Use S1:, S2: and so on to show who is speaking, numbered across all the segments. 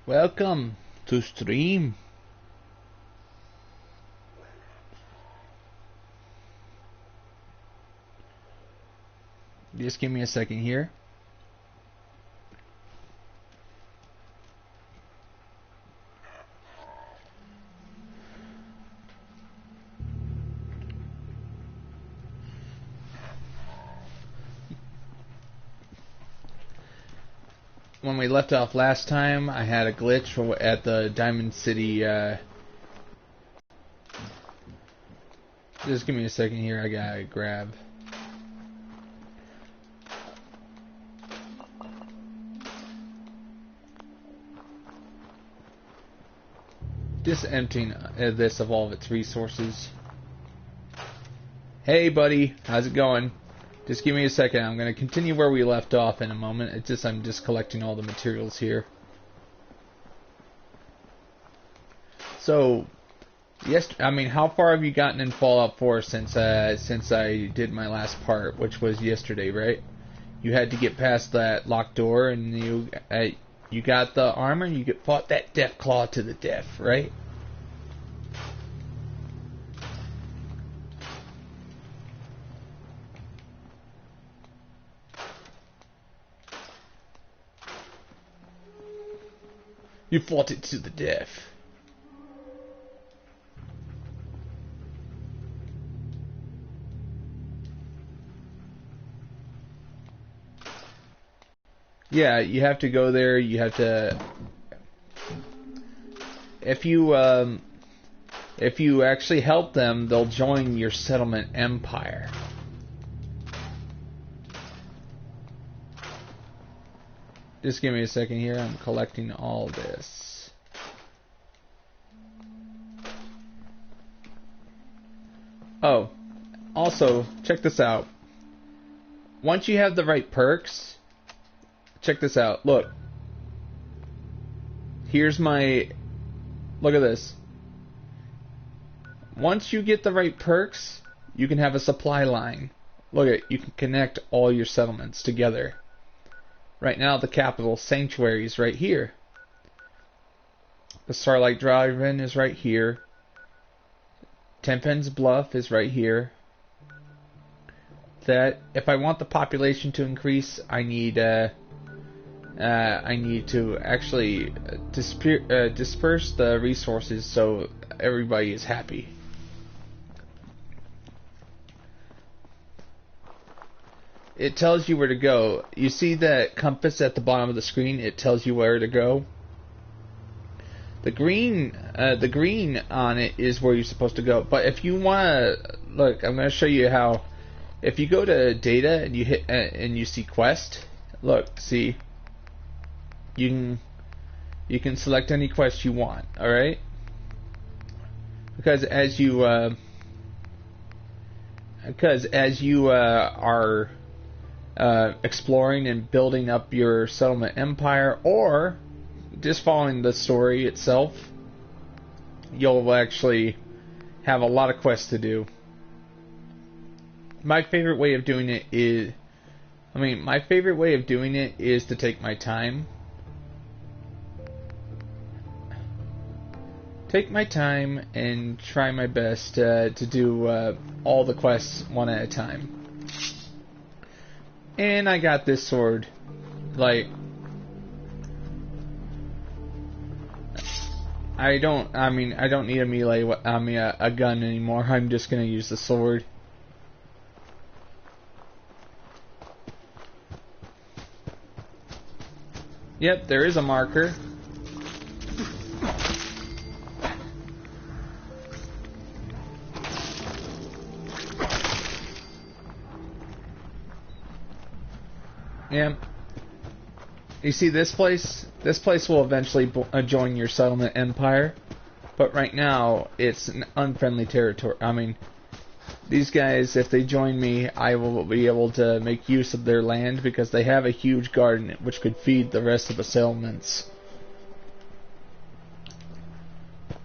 S1: Welcome to stream. Just give me a second here. When we left off last time, I had a glitch at the Diamond City. Just give me a second here. I gotta grab. Just emptying this of all of its resources. Hey, buddy, how's it going? Just give me a second. I'm going to continue where we left off in a moment. I'm just collecting all the materials here. So, yes, I mean, how far have you gotten in Fallout 4 since I did my last part, which was yesterday, right? You had to get past that locked door, and you got the armor, and you fought that Deathclaw to the death, right? You fought it to the death. Yeah, you have to go there. You have to. If you actually help them, they'll join your settlement empire. Just give me a second here. I'm collecting all this. Oh, also, check this out. Once you have the right perks, check this out. Look. Here's my... Look at this. Once you get the right perks, you can have a supply line. Look at, you can connect all your settlements together. Right now, the capital sanctuary is right here. The Starlight Drive-In is right here. Tenpin's Bluff is right here. That if I want the population to increase, I need to actually disperse the resources so everybody is happy. It tells you where to go. You see that compass at the bottom of the screen? It tells you where to go. The green on it is where you're supposed to go. But if you want to look, I'm going to show you how. If you go to data and you hit and you see quest, look, see. You can select any quest you want. All right. Because as you are exploring and building up your settlement empire, or just following the story itself, you'll actually have a lot of quests to do. My favorite way of doing it is, to take my time. Take my time and try my best to do all the quests one at a time. And I got this sword. Like, I don't need a melee, a gun anymore. I'm just gonna use the sword. Yep, there is a marker. Yeah. You see this place? This place will eventually join your settlement empire. But right now, it's an unfriendly territory. I mean, these guys, if they join me, I will be able to make use of their land because they have a huge garden which could feed the rest of the settlements.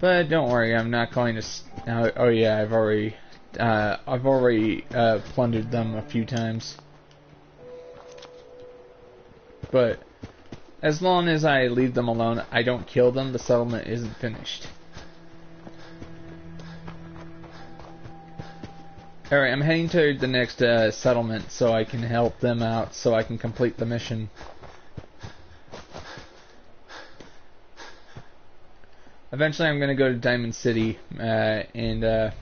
S1: But don't worry, I'm not going to... oh yeah, I've already plundered them a few times. But As long as I leave them alone, I don't kill them, the settlement isn't finished. Alright, I'm heading to the next settlement so I can help them out, so I can complete the mission. Eventually I'm going to go to Diamond City, and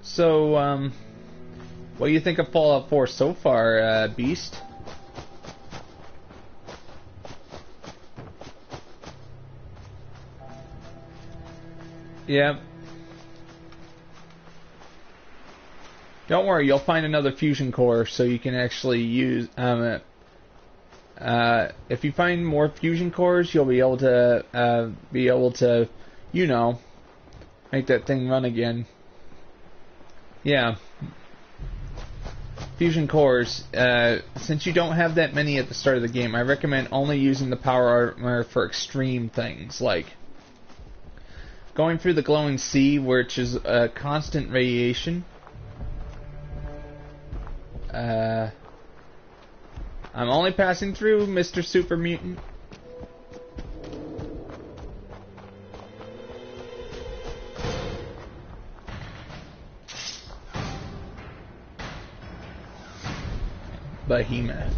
S1: so, what do you think of Fallout 4 so far, Beast? Yeah. Don't worry, you'll find another fusion core so you can actually use, if you find more fusion cores, you'll be able to, you know, make that thing run again. Yeah. Fusion cores, since you don't have that many at the start of the game, I recommend only using the power armor for extreme things, like going through the glowing sea, which is constant radiation. I'm only passing through, Mr. Super Mutant. Behemoth.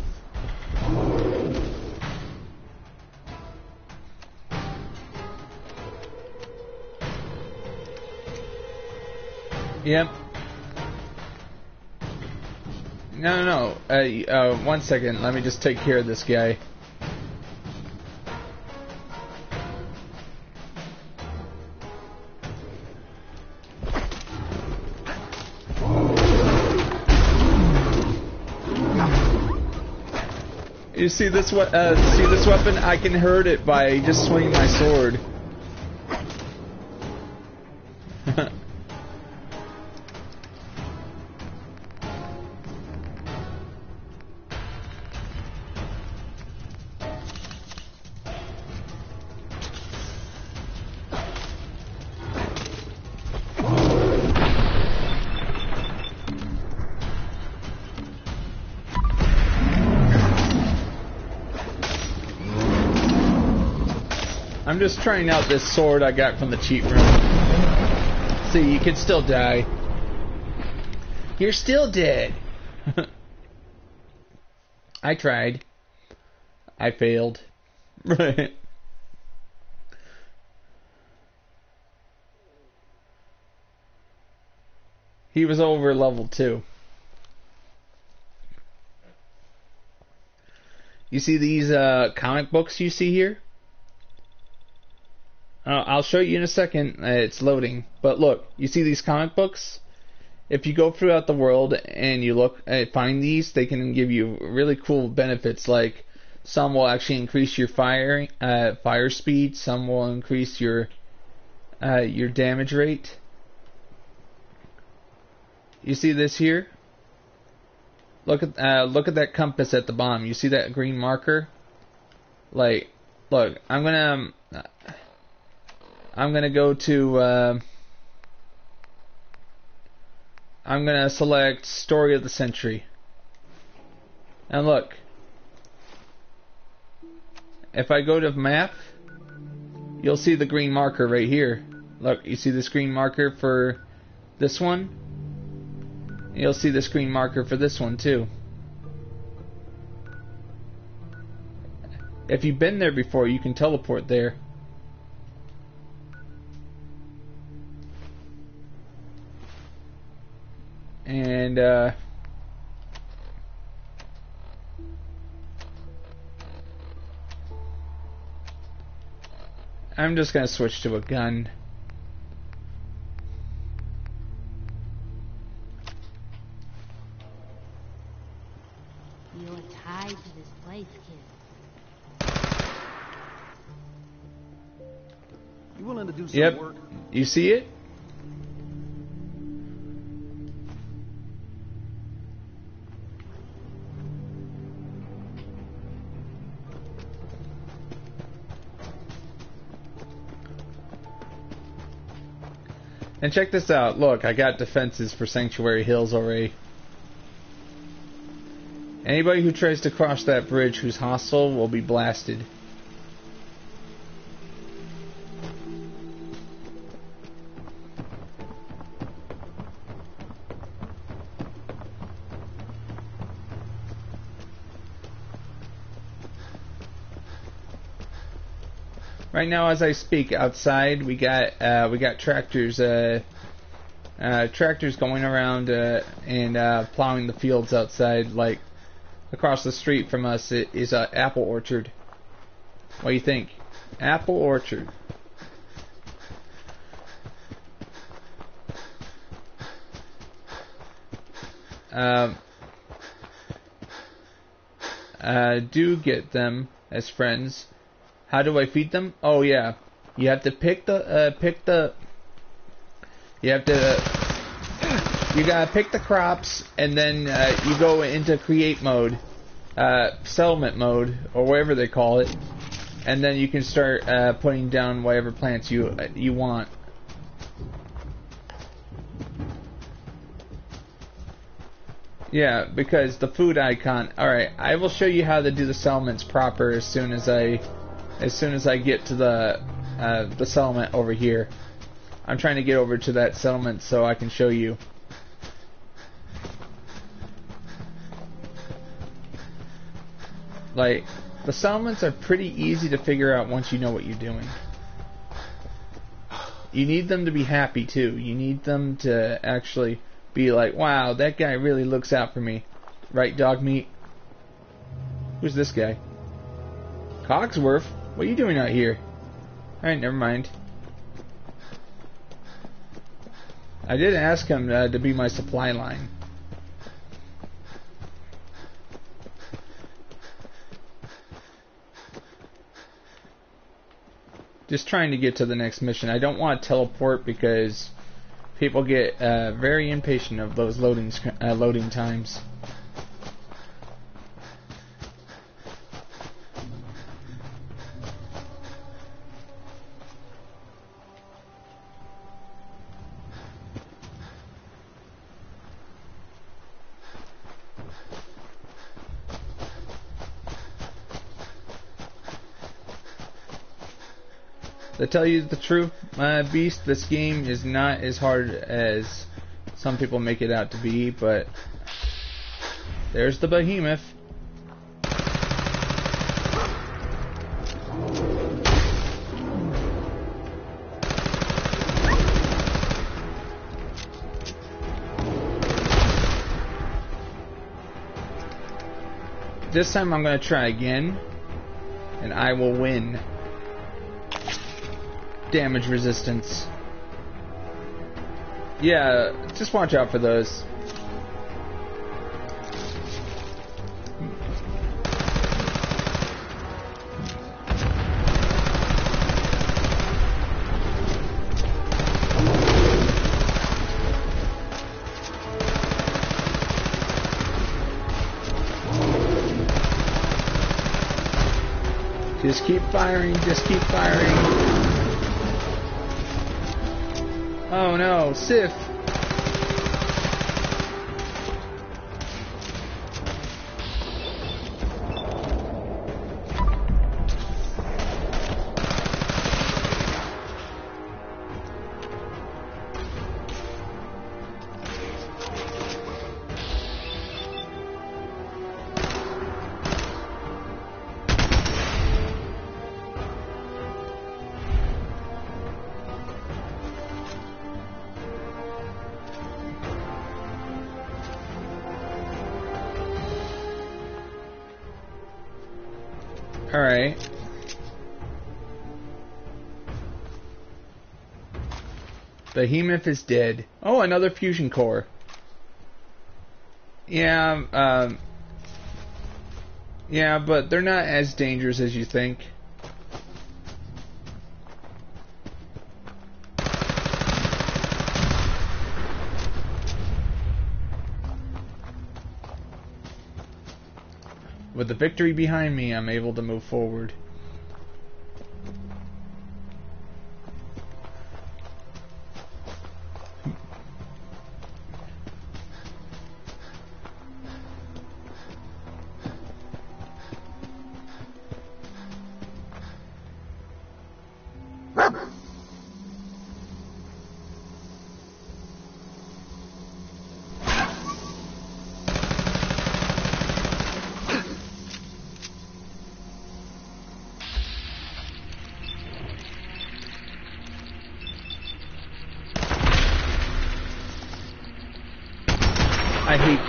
S1: Yep. No. One second. Let me just take care of this guy. You see this weapon? I can hurt it by just swinging my sword. I'm just trying out this sword I got from the cheat room. See, you can still die. You're still dead. I tried. I failed. Right. He was over level 2. You see these comic books you see here? I'll show you in a second. It's loading. But look, you see these comic books? If you go throughout the world and you look find these, they can give you really cool benefits. Like some will actually increase your fire speed. Some will increase your damage rate. You see this here? Look at that compass at the bottom. You see that green marker? Like, look, I'm gonna go to, I'm gonna select Story of the Century. And look, if I go to map, you'll see the green marker right here. Look, you see this green marker for this one? You'll see this green marker for this one too. If you've been there before, you can teleport there. And I'm just gonna switch to a gun.
S2: You're tied to this place, kid.
S3: You willing to do some work?
S1: You see it? And check this out. Look, I got defenses for Sanctuary Hills already. Anybody who tries to cross that bridge who's hostile will be blasted. Right now, as I speak, outside we got tractors tractors going around and plowing the fields outside. Like across the street from us is an apple orchard. What do you think? Apple orchard. Do get them as friends. How do I feed them? Oh yeah, you have to you gotta pick the crops, and then you go into create mode, settlement mode, or whatever they call it, and then you can start putting down whatever plants you want. Yeah, because the food icon. All right, I will show you how to do the settlements proper as soon as I get to the settlement over here. I'm trying to get over to that settlement so I can show you. Like, the settlements are pretty easy to figure out once you know what you're doing. You need them to be happy too. You need them to actually be like, wow, that guy really looks out for me. Right, dog meat? Who's this guy? Cogsworth? What are you doing out here? Alright, never mind. I did ask him to be my supply line. Just trying to get to the next mission. I don't want to teleport because people get very impatient of those loading times. To tell you the truth, Beast, this game is not as hard as some people make it out to be, but there's the behemoth. This time I'm going to try again, and I will win. Damage resistance. Yeah, just watch out for those. Just keep firing, just keep firing. Oh no, Sif! Alright. Behemoth is dead. Oh, another fusion core. Yeah, yeah, but they're not as dangerous as you think. With the victory behind me, I'm able to move forward.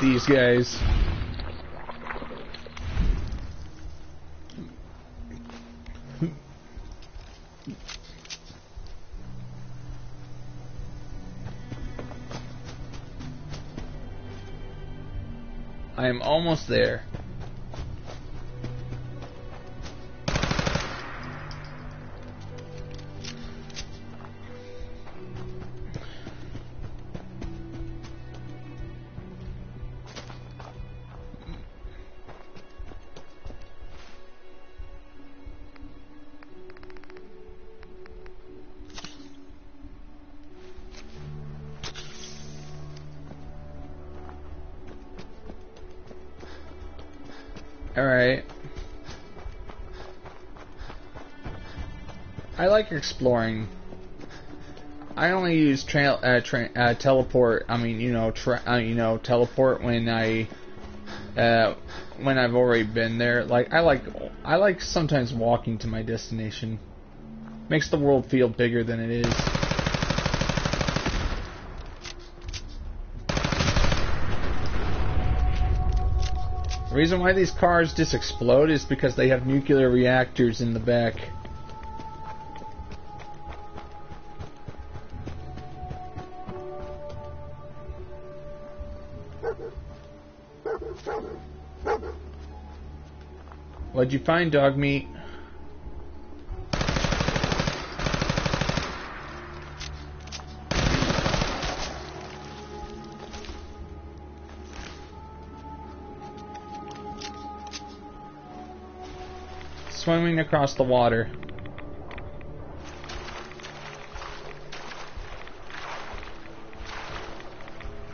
S1: these guys. I am almost there. Alright. I like exploring. I only use teleport. I mean, teleport when I've already been there. Like I like sometimes walking to my destination. Makes the world feel bigger than it is. The reason why these cars just explode is because they have nuclear reactors in the back. What'd you find, dog meat? Swimming across the water.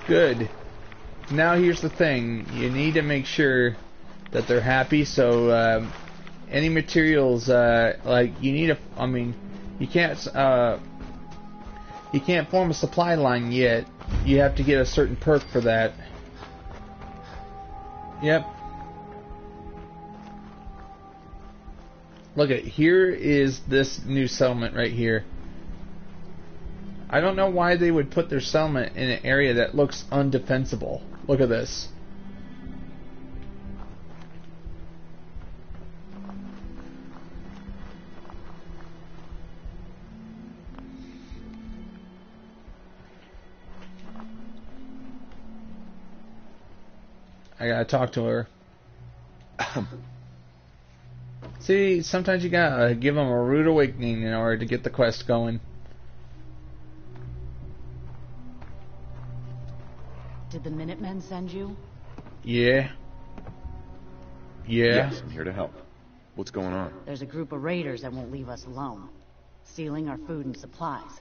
S1: Good. Now here's the thing. You need to make sure that they're happy, so any materials like you need a, I mean, you can't form a supply line yet. You have to get a certain perk for that. Yep. Look at, here is this new settlement right here. I don't know why they would put their settlement in an area that looks undefensible. Look at this. I gotta talk to her. See, sometimes you gotta give them a rude awakening in order to get the quest going.
S4: Did the Minutemen send you?
S1: Yeah.
S5: Yes, I'm here to help. What's going on?
S4: There's a group of raiders that won't leave us alone. Stealing our food and supplies.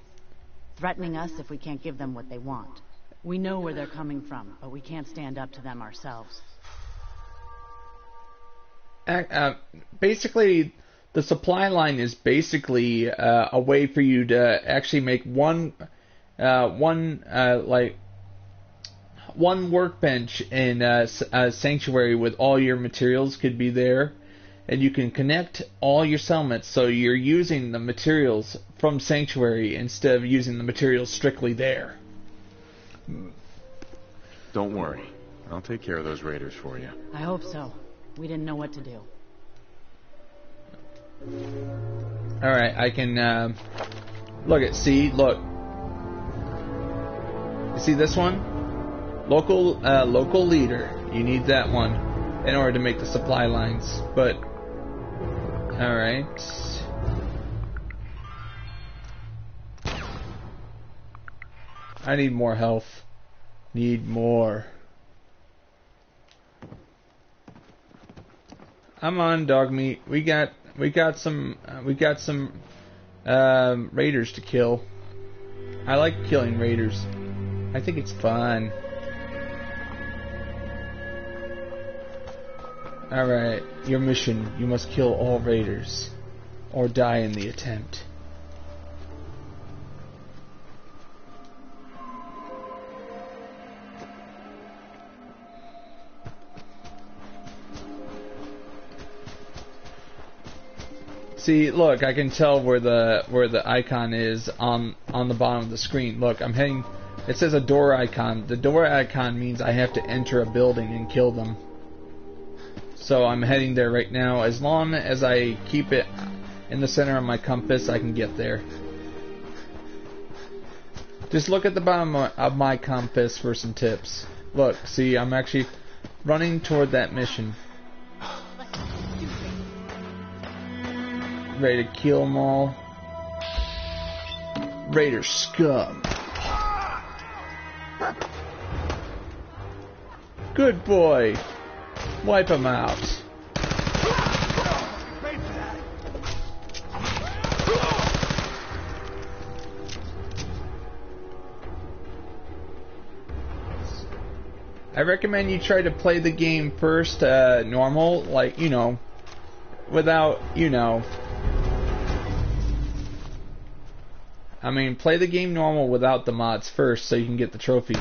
S4: Threatening us if we can't give them what they want. We know where they're coming from, but we can't stand up to them ourselves.
S1: Basically, the supply line is basically a way for you to actually make one workbench in a sanctuary with all your materials could be there, and you can connect all your settlements so you're using the materials from sanctuary instead of using the materials strictly there.
S5: Don't worry. I'll take care of those raiders for you.
S4: I hope so. We didn't know what to do.
S1: Alright, I can, look at, see, look. You see this one? Local leader. You need that one in order to make the supply lines. But, alright. I need more health. Need more. I'm on, dog meat. We got some raiders to kill. I like killing raiders. I think it's fun. Alright, your mission. You must kill all raiders. Or die in the attempt. See, look, I can tell where the icon is on the bottom of the screen. Look, I'm heading It says a door icon. The door icon means I have to enter a building and kill them. So I'm heading there right now. As long as I keep it in the center of my compass, I can get there. Just look at the bottom of my compass for some tips. Look, see, I'm actually running toward that mission. Ready to kill them all. Raider scum. Good boy. Wipe him out. I recommend you try to play the game first, normal, like, you know, without, you know, I mean, play the game normal without the mods first so you can get the trophies.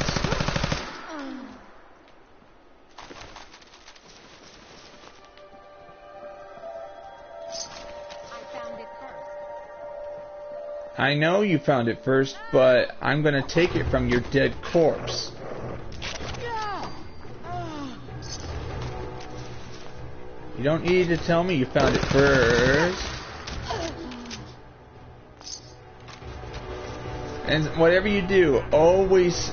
S1: I know you found it first, but I'm gonna take it from your dead corpse. You don't need to tell me you found it first. And whatever you do, always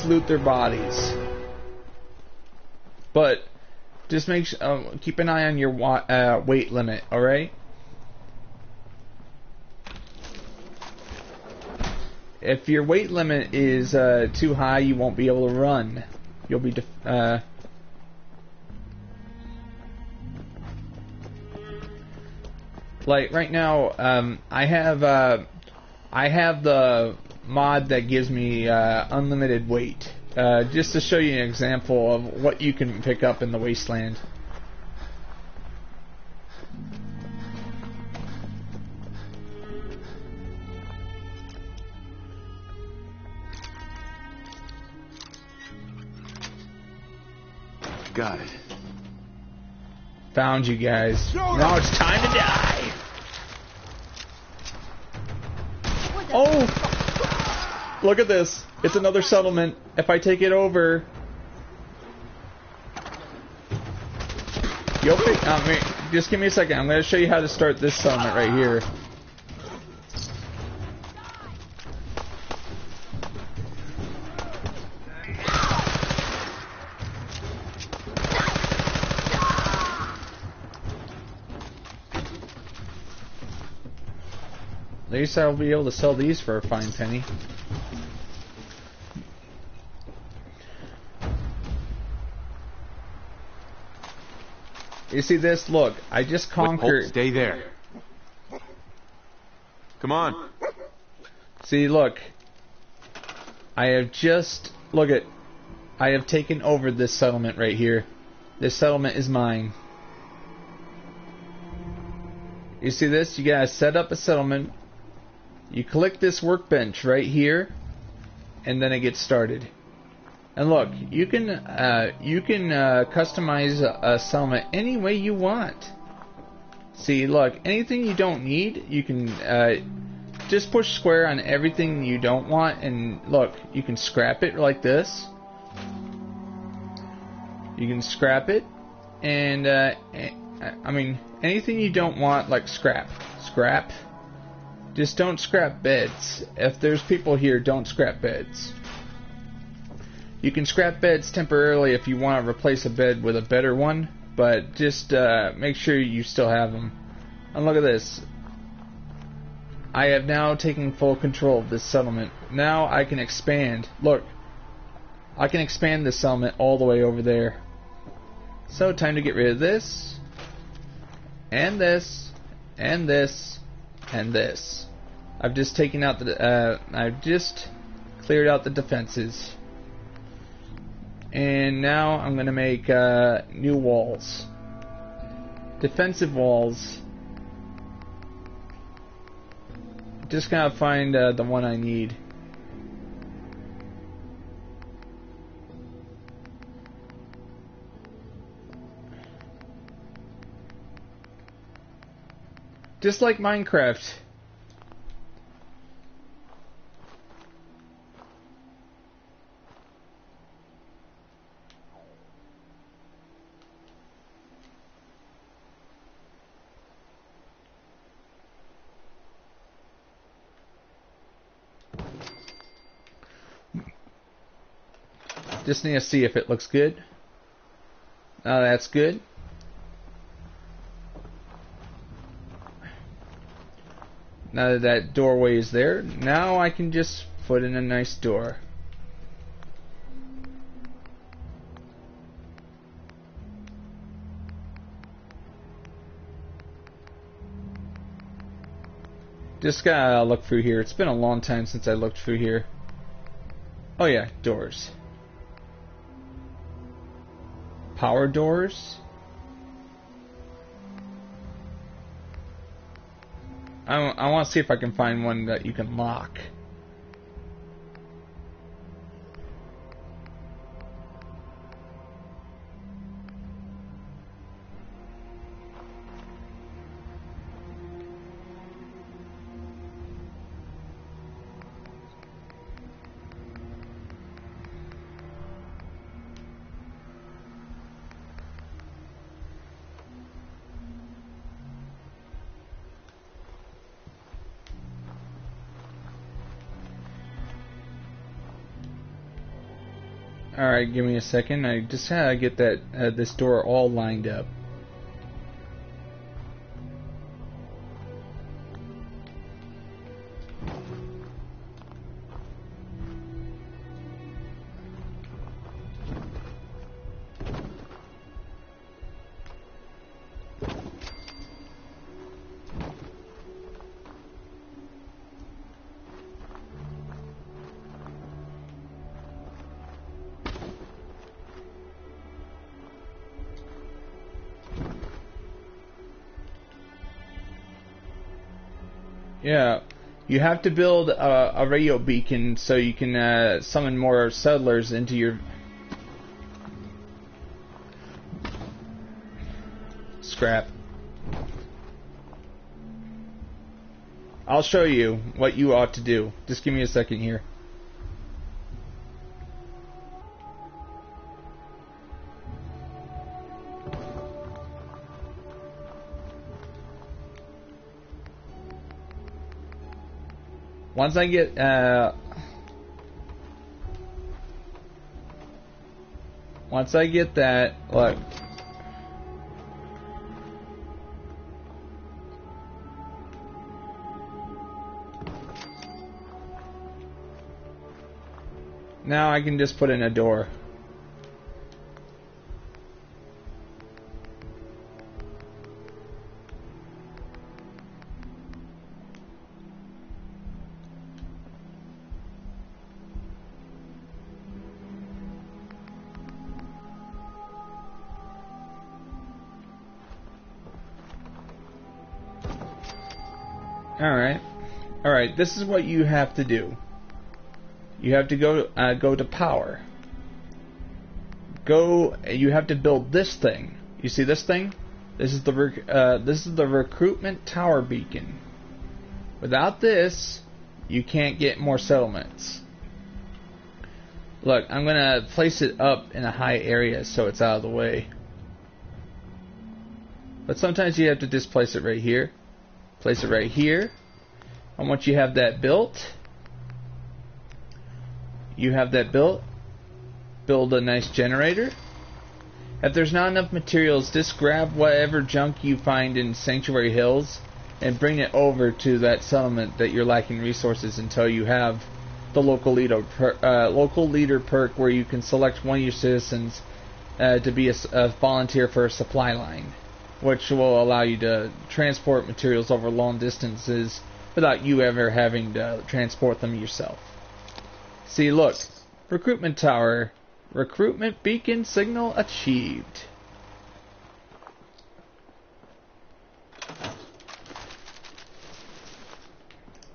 S1: loot their bodies. But just make keep an eye on your weight limit. All right. If your weight limit is too high, you won't be able to run. You'll be like right now. I have the mod that gives me unlimited weight, just to show you an example of what you can pick up in the wasteland.
S5: Got it.
S1: Found you guys. Now it's time to die. Oh! Look at this. It's another settlement. If I take it over... just give me a second. I'm going to show you how to start this settlement right here. At least I'll be able to sell these for a fine penny. You see this? Look, I just conquered...
S5: Stay there. Come on.
S1: See, look. I have just... Look at... I have taken over this settlement right here. This settlement is mine. You see this? You gotta set up a settlement. You click this workbench right here, and then it gets started. And look, you can customize a settlement any way you want. See, look, anything you don't need, you can just push square on everything you don't want, and look, you can scrap it like this. You can scrap it, and I mean, anything you don't want, like scrap. Just don't scrap beds. If there's people here, don't scrap beds. You can scrap beds temporarily if you want to replace a bed with a better one, but just make sure you still have them. And look at this. I have now taken full control of this settlement. Now I can expand. Look, I can expand this settlement all the way over there. So time to get rid of this, and this, and this, and this. I've just taken out the I've just cleared out the defenses, and now I'm gonna make new walls, defensive walls. Just gotta find the one I need. Just like Minecraft. Just need to see if it looks good. That's good. Now that that doorway is there, now I can just put in a nice door. Just gotta look through here. It's been a long time since I looked through here. Oh yeah, doors. Power doors. I want to see if I can find one that you can lock. Alright, give me a second. I just gotta get that this door all lined up. Yeah, you have to build a radio beacon so you can summon more settlers into your... Scrap. I'll show you what you ought to do. Just give me a second here. Once I get that, look. Now I can just put in a door. Alright, this is what you have to do. You have to go to power. You have to build this thing. You see this thing? This is the recruitment tower beacon. Without this, you can't get more settlements. Look, I'm gonna place it up in a high area so it's out of the way. But sometimes you have to just place it right here. Place it right here. And once you have that built, build a nice generator. If there's not enough materials, just grab whatever junk you find in Sanctuary Hills and bring it over to that settlement that you're lacking resources until you have the local leader perk where you can select one of your citizens to be a volunteer for a supply line, which will allow you to transport materials over long distances without you ever having to transport them yourself. See, look. Recruitment tower. Recruitment beacon signal achieved.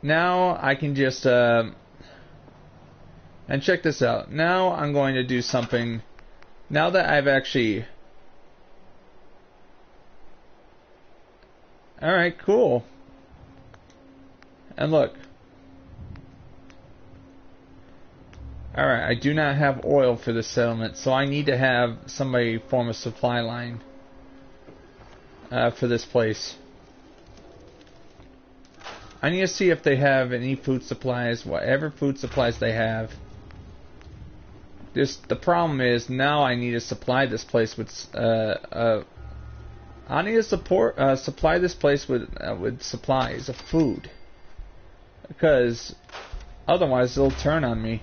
S1: Now I can just... and check this out. Now I'm going to do something... Now that I've actually... Alright, cool. And look. Alright, I do not have oil for this settlement, so I need to have somebody form a supply line for this place. I need to see if they have any food supplies, whatever food supplies they have. Just the problem is now I need to supply this place with I need to supply this place with supplies of food, because otherwise they'll turn on me.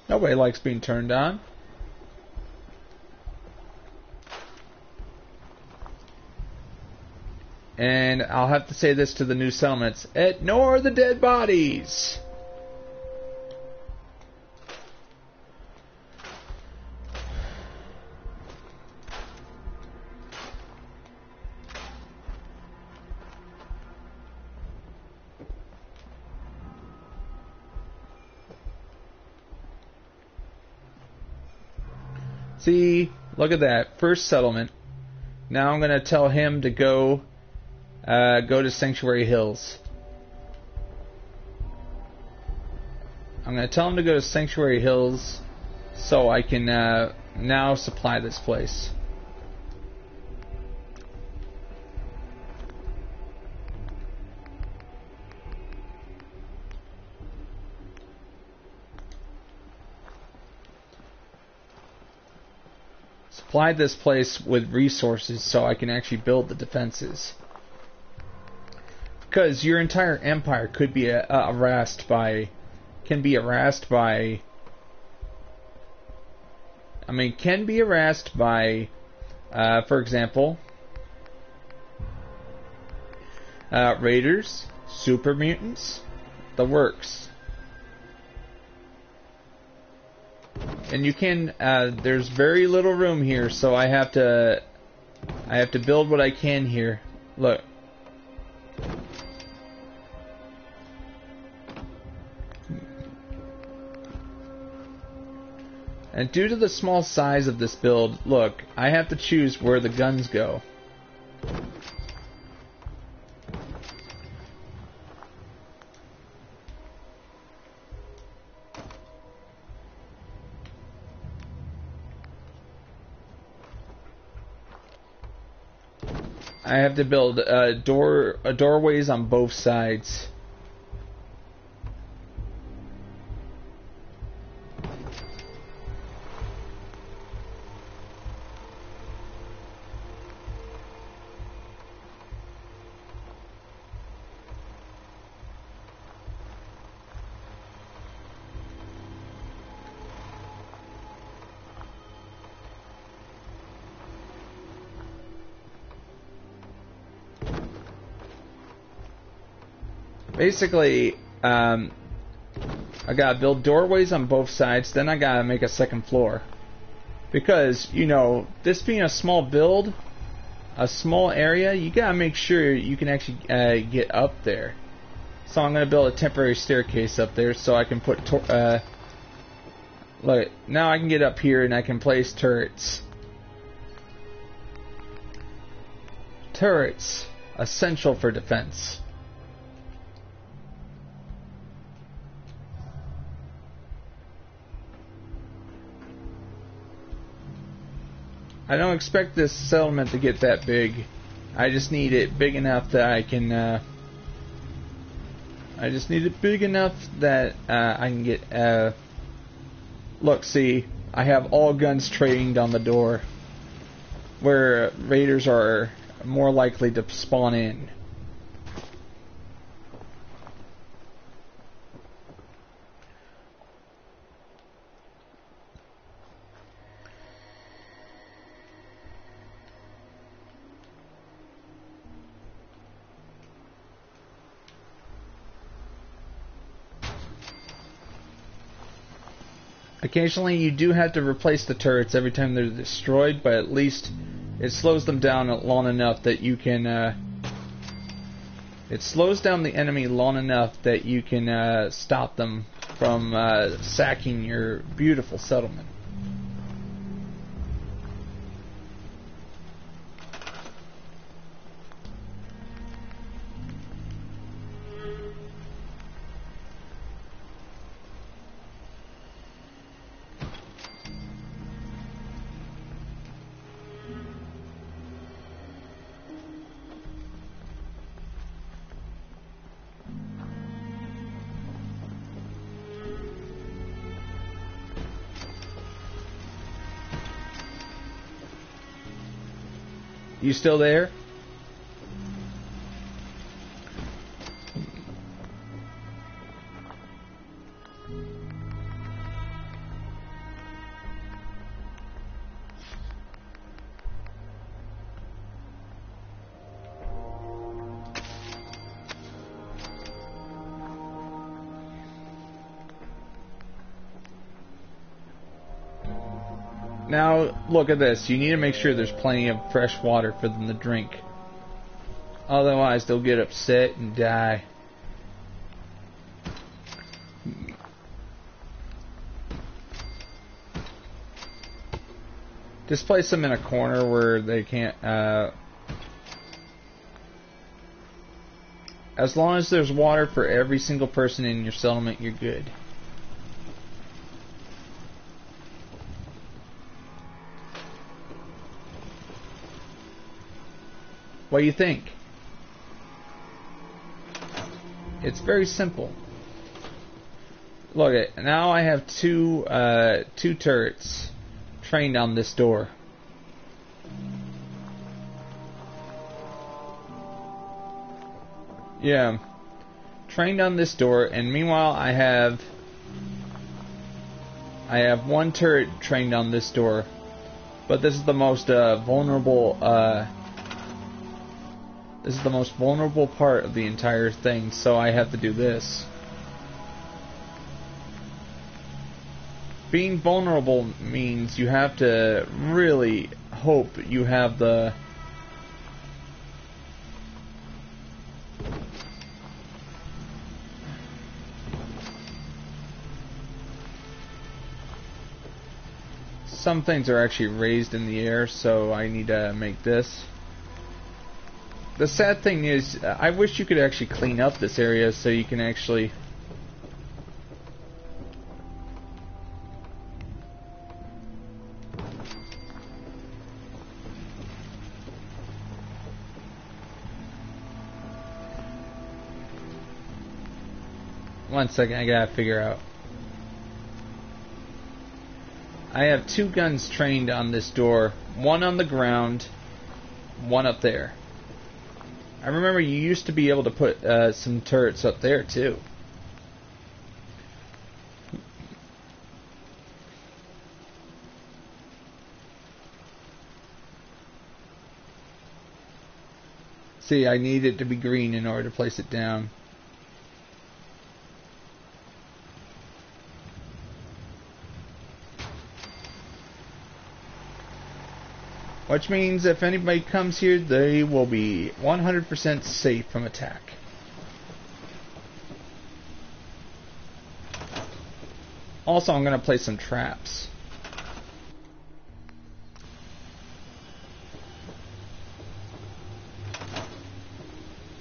S1: Nobody likes being turned on. And I'll have to say this to the new settlements: ignore the dead bodies. See, look at that. First settlement. Now I'm going to tell him to go to Sanctuary Hills. I'm going to tell him to go to Sanctuary Hills so I can now supply this place. Supply this place with resources so I can actually build the defenses. Because your entire empire could be harassed by, can be harassed by, for example, raiders, super mutants, the works. And you can, there's very little room here, so I have to build what I can here. Look. And due to the small size of this build, look, I have to choose where the guns go. I have to build doorways on both sides. Basically, I gotta build doorways on both sides, then I gotta make a second floor. Because, you know, this being a small build, a small area, you gotta make sure you can actually get up there. So I'm gonna build a temporary staircase up there so I can put, look, now I can get up here and I can place turrets. Turrets, essential for defense. I don't expect this settlement to get that big. I just need it big enough that I can, I just need it big enough that I can get, look, see, I have all guns trained on the door, where raiders are more likely to spawn in. Occasionally you do have to replace the turrets every time they're destroyed, but at least it slows them down long enough that you can, it slows down the enemy long enough that you can stop them from sacking your beautiful settlement. You still there? Now, look at this. You need to make sure there's plenty of fresh water for them to drink. Otherwise, they'll get upset and die. Just place them in a corner where they can't... as long as there's water for every single person in your settlement, you're good. What do you think? It's very simple. Look at now. I have two turrets trained on this door. Yeah, trained on this door, and meanwhile I have one turret trained on this door, but this is the most vulnerable. This is the most vulnerable part of the entire thing, so I have to do this. Being vulnerable means you have to really hope you have the... Some things are actually raised in the air, so I need to make this. The sad thing is, I wish you could actually clean up this area so you can actually... One second, I gotta figure out. I have two guns trained on this door. One on the ground, one up there. I remember you used to be able to put some turrets up there too. See, I need it to be green in order to place it down. Which means if anybody comes here, they will be 100% safe from attack. Also, I'm going to place some traps.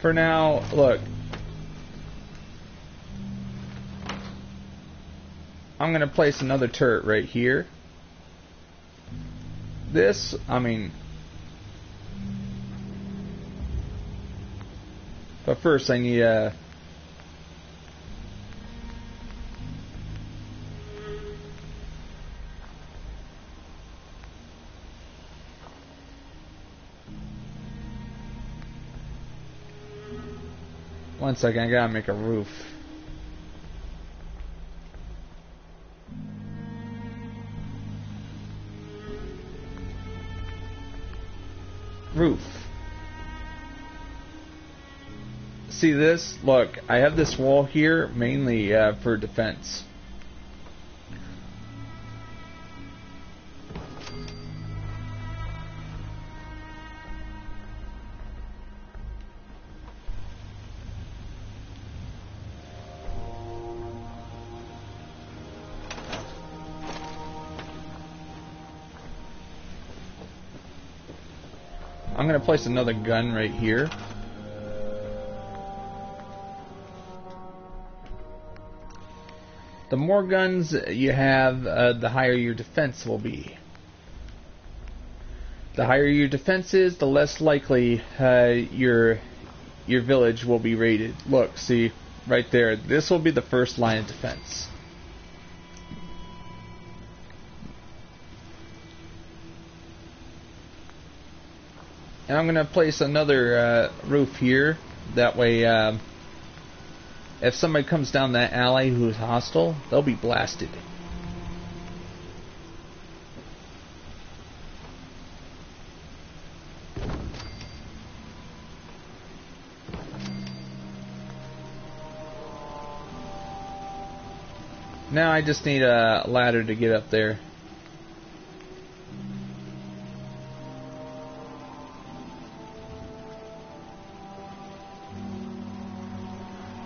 S1: For now, look. I'm going to place another turret right here. This, I mean... But first I need a... One second, I gotta make a roof. Roof. See this? Look, I have this wall here mainly for defense. I'm going to place another gun right here. The more guns you have, the higher your defense will be. The higher your defense is, the less likely your village will be raided. Look, see, right there. This will be the first line of defense. And I'm gonna place another roof here. That way, if somebody comes down that alley who's hostile, they'll be blasted. Now I just need a ladder to get up there.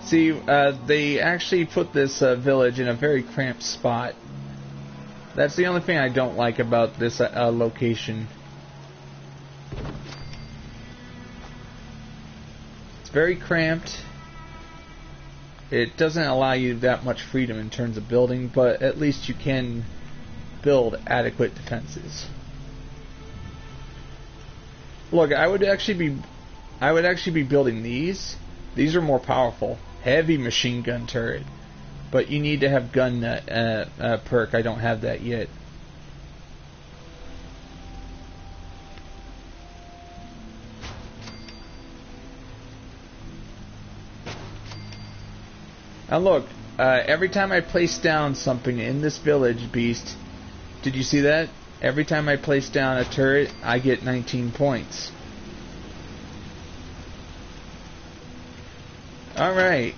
S1: See, they actually put this village in a very cramped spot. That's the only thing I don't like about this location. It's very cramped. It doesn't allow you that much freedom in terms of building, but at least you can build adequate defenses. Look, I would actually be building these. These are more powerful. Heavy machine gun turret. But you need to have gun perk. I don't have that yet. Now look, every time I place down something in this village, Beast, did you see that? Every time I place down a turret, I get 19 points. Alright.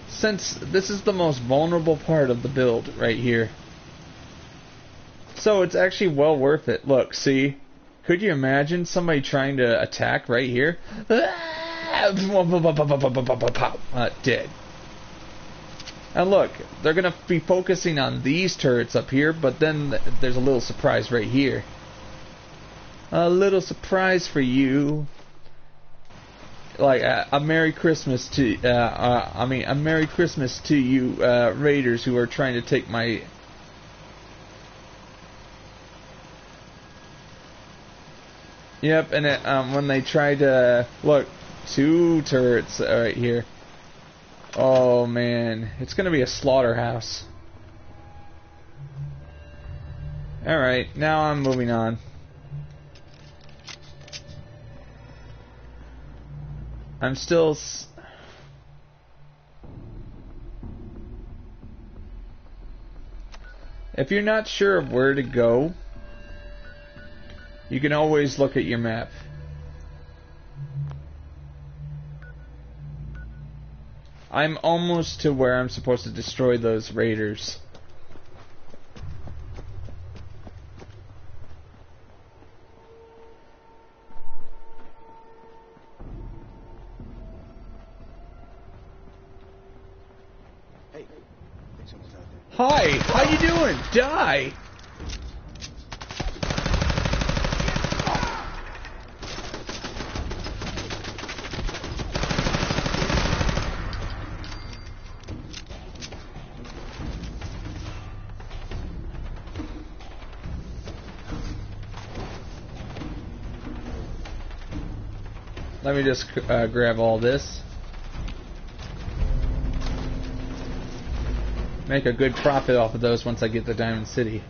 S1: Since this is the most vulnerable part of the build right here, so it's actually well worth it. Look, see? Could you imagine somebody trying to attack right here? Dead. And look, they're going to be focusing on these turrets up here, but then there's a little surprise right here. A little surprise for you. Like a Merry Christmas to, a Merry Christmas to you, raiders who are trying to take my... Yep, and when they try to... Look, 2 turrets right here. Oh man, it's gonna be a slaughterhouse. Alright, now I'm moving on. I'm still... If you're not sure of where to go, you can always look at your map. I'm almost to where I'm supposed to destroy those raiders.
S3: Hey, I think someone's out there.
S1: Hi, how you doing? Die! Let me just grab all this. Make a good profit off of those once I get to Diamond City.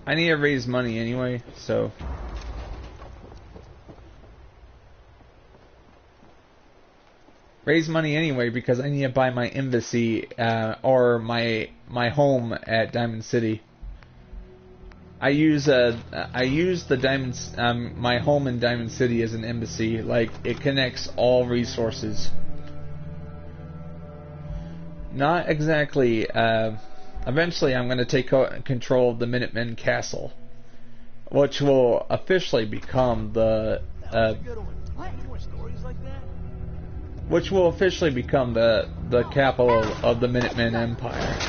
S1: I need to raise money anyway, so... Raise money anyway because I need to buy my embassy or my home at Diamond City. I use the Diamonds my home in Diamond City as an embassy. Like, it connects all resources. Not exactly. Eventually, I'm going to take control of the Minutemen Castle, which will officially become the capital of the Minutemen Empire.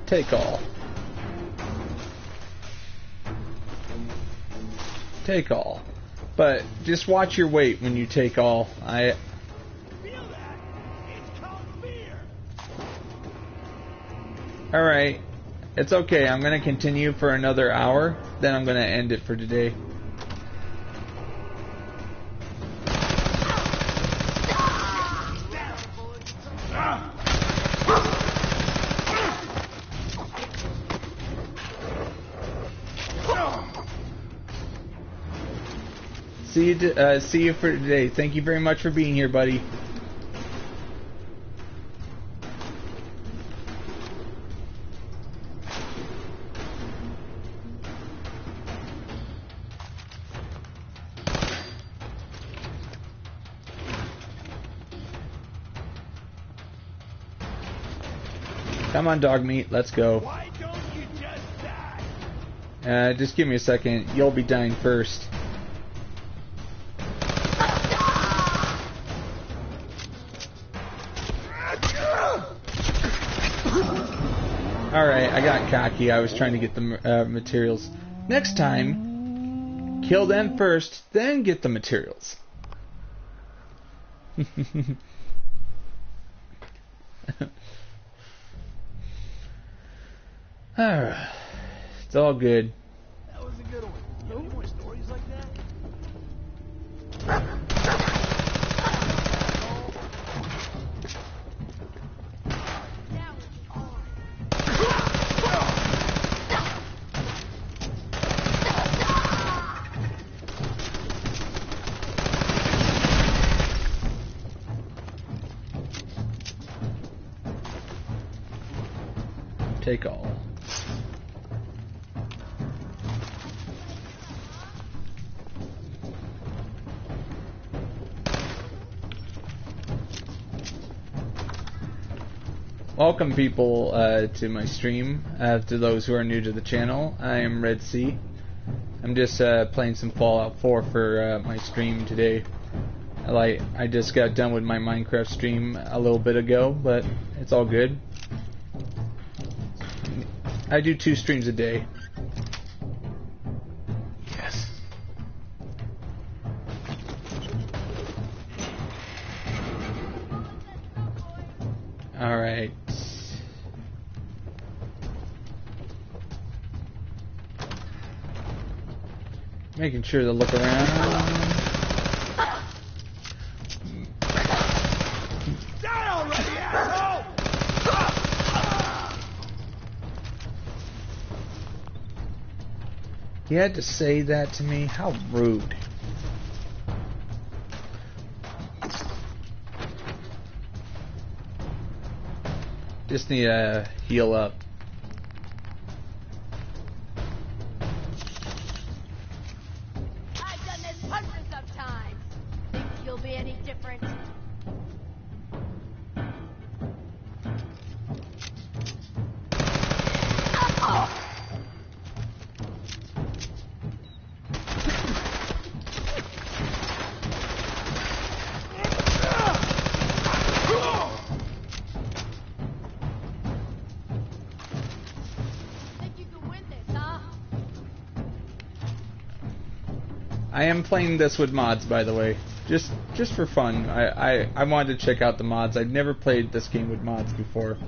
S1: Take all. Take all. But just watch your weight when you take all.
S3: Feel that? It's called fear.
S1: Alright. It's okay. I'm going to continue for another hour. Then I'm going to end it for today. See you for today. Thank you very much for being here, buddy. Come on, dog meat. Let's go.
S3: Why don't you just die?
S1: Just give me a second. You'll be dying first. Alright, I got cocky. I was trying to get the materials. Next time, kill them first, then get the materials. Alright. It's all good.
S3: That was a good one. You have any more stories like that?
S1: Take all. Welcome people to my stream. To those who are new to the channel, I am Red Sea. I'm just playing some Fallout 4 for my stream today. I just got done with my Minecraft stream a little bit ago, but it's all good. I do 2 streams a day.
S5: Yes.
S1: Alright. Making sure to look around.
S3: Die already, asshole!
S1: You had to say that to me? How rude. Just need to heal up.
S2: I've done this hundreds of times. Think you'll be any different? Think you can win this, huh?
S1: I am playing this with mods, by the way. Just for fun. I wanted to check out the mods. I've never played this game with mods before.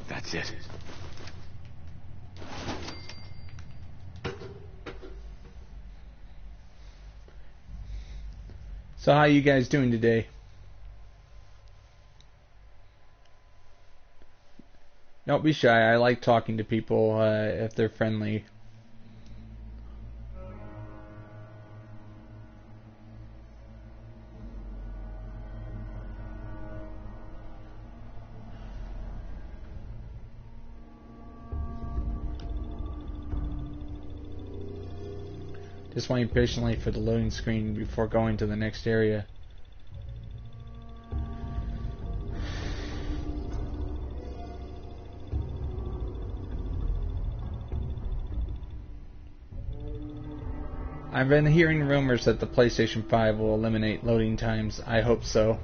S5: That's it.
S1: So how you guys doing today? Don't be shy. I like talking to people if they're friendly. Just waiting patiently for the loading screen before going to the next area. I've been hearing rumors that the PlayStation 5 will eliminate loading times. I hope so.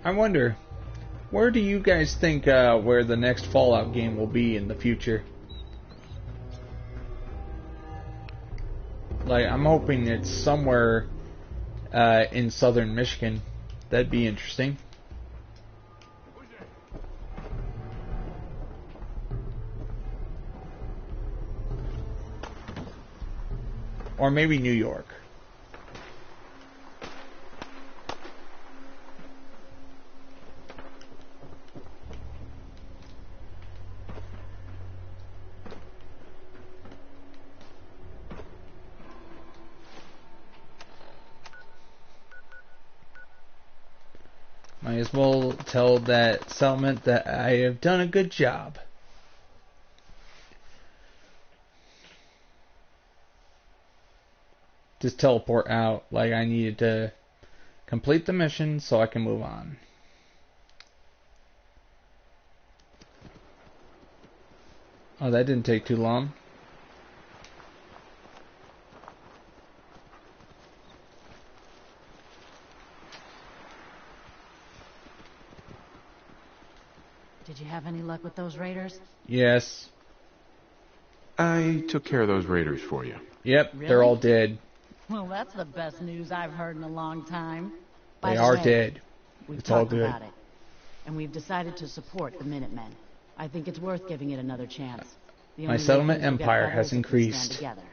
S1: I wonder, where do you guys think where the next Fallout game will be in the future? Like, I'm hoping it's somewhere in southern Michigan. That'd be interesting. Or maybe New York. Might as well tell that settlement that I have done a good job. Just teleport out, like I needed to complete the mission so I can move on. Oh, that didn't take too long.
S4: Did you have any luck with those raiders?
S1: Yes.
S5: I took care of those raiders for you.
S1: Yep,
S4: Really?
S1: they're all dead.
S4: Well, that's the best news I've heard in a long time. By
S1: They
S4: the
S1: are
S4: way,
S1: dead.
S4: We've
S1: It's all
S4: talked
S1: good.
S4: about it, and we've decided to support the Minutemen. I think it's worth giving it another chance. The
S1: My
S4: only way
S1: settlement
S4: things will get
S1: empire
S4: better
S1: has
S4: is if we
S1: increased.
S4: stand together.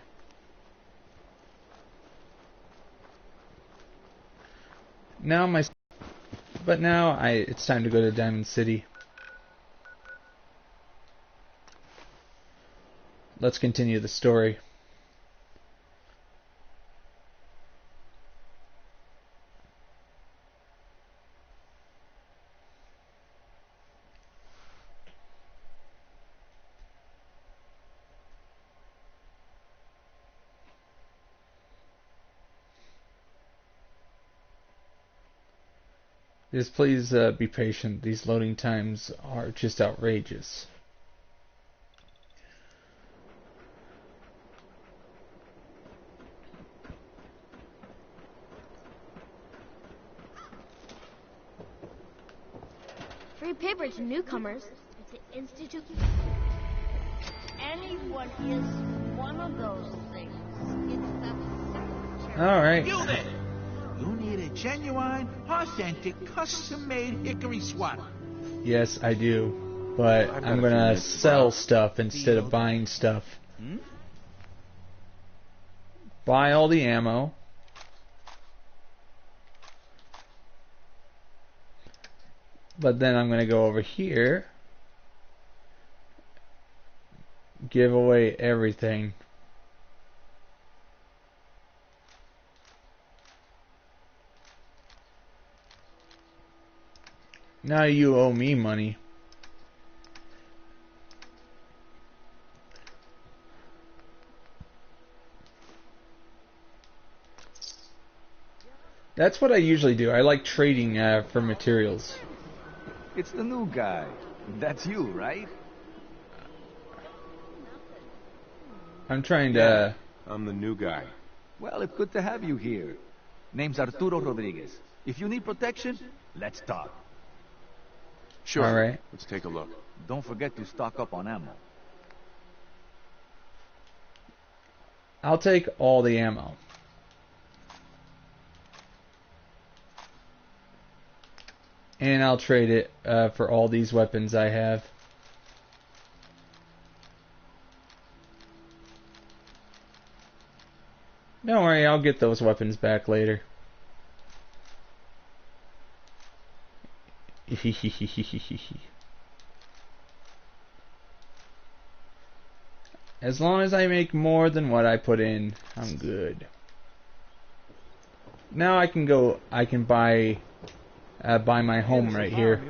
S1: Now it's time to go to Diamond City. Let's continue the story. Just please be patient. These loading times are just outrageous.
S2: Free paper to newcomers. To institute. Anyone is one of those things. It's the secretary.
S1: Alright.
S3: You there! You need a genuine, authentic, custom-made hickory swatter.
S1: Yes, I do. But
S5: I've got
S1: I'm
S5: a few
S1: gonna
S5: minutes to
S1: sell
S5: borrow.
S1: stuff instead of buying stuff.
S3: Hmm?
S1: Buy all the ammo. But then I'm gonna go over here. Give away everything. Now you owe me money. That's what I usually do. I like trading for materials.
S6: It's the new guy. That's you, right?
S1: I'm trying to...
S5: I'm the new guy.
S6: Well, it's good to have you here. Name's Arturo Rodriguez. If you need protection, let's talk.
S5: Sure.
S1: All right.
S5: Let's take a look.
S6: Don't forget to stock up on ammo.
S1: I'll take all the ammo. And I'll trade it for all these weapons I have. Don't worry, I'll get those weapons back later. As long as I make more than what I put in, I'm good. Now I can go. I can buy my home right here.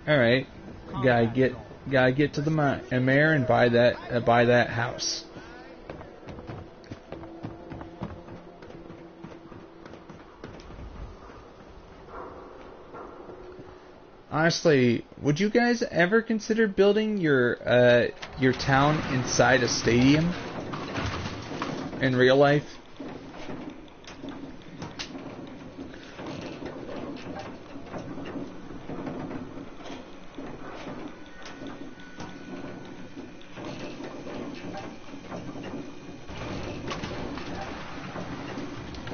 S1: All right, gotta get to the mayor and buy that house. Honestly, would you guys ever consider building your town inside a stadium in real life?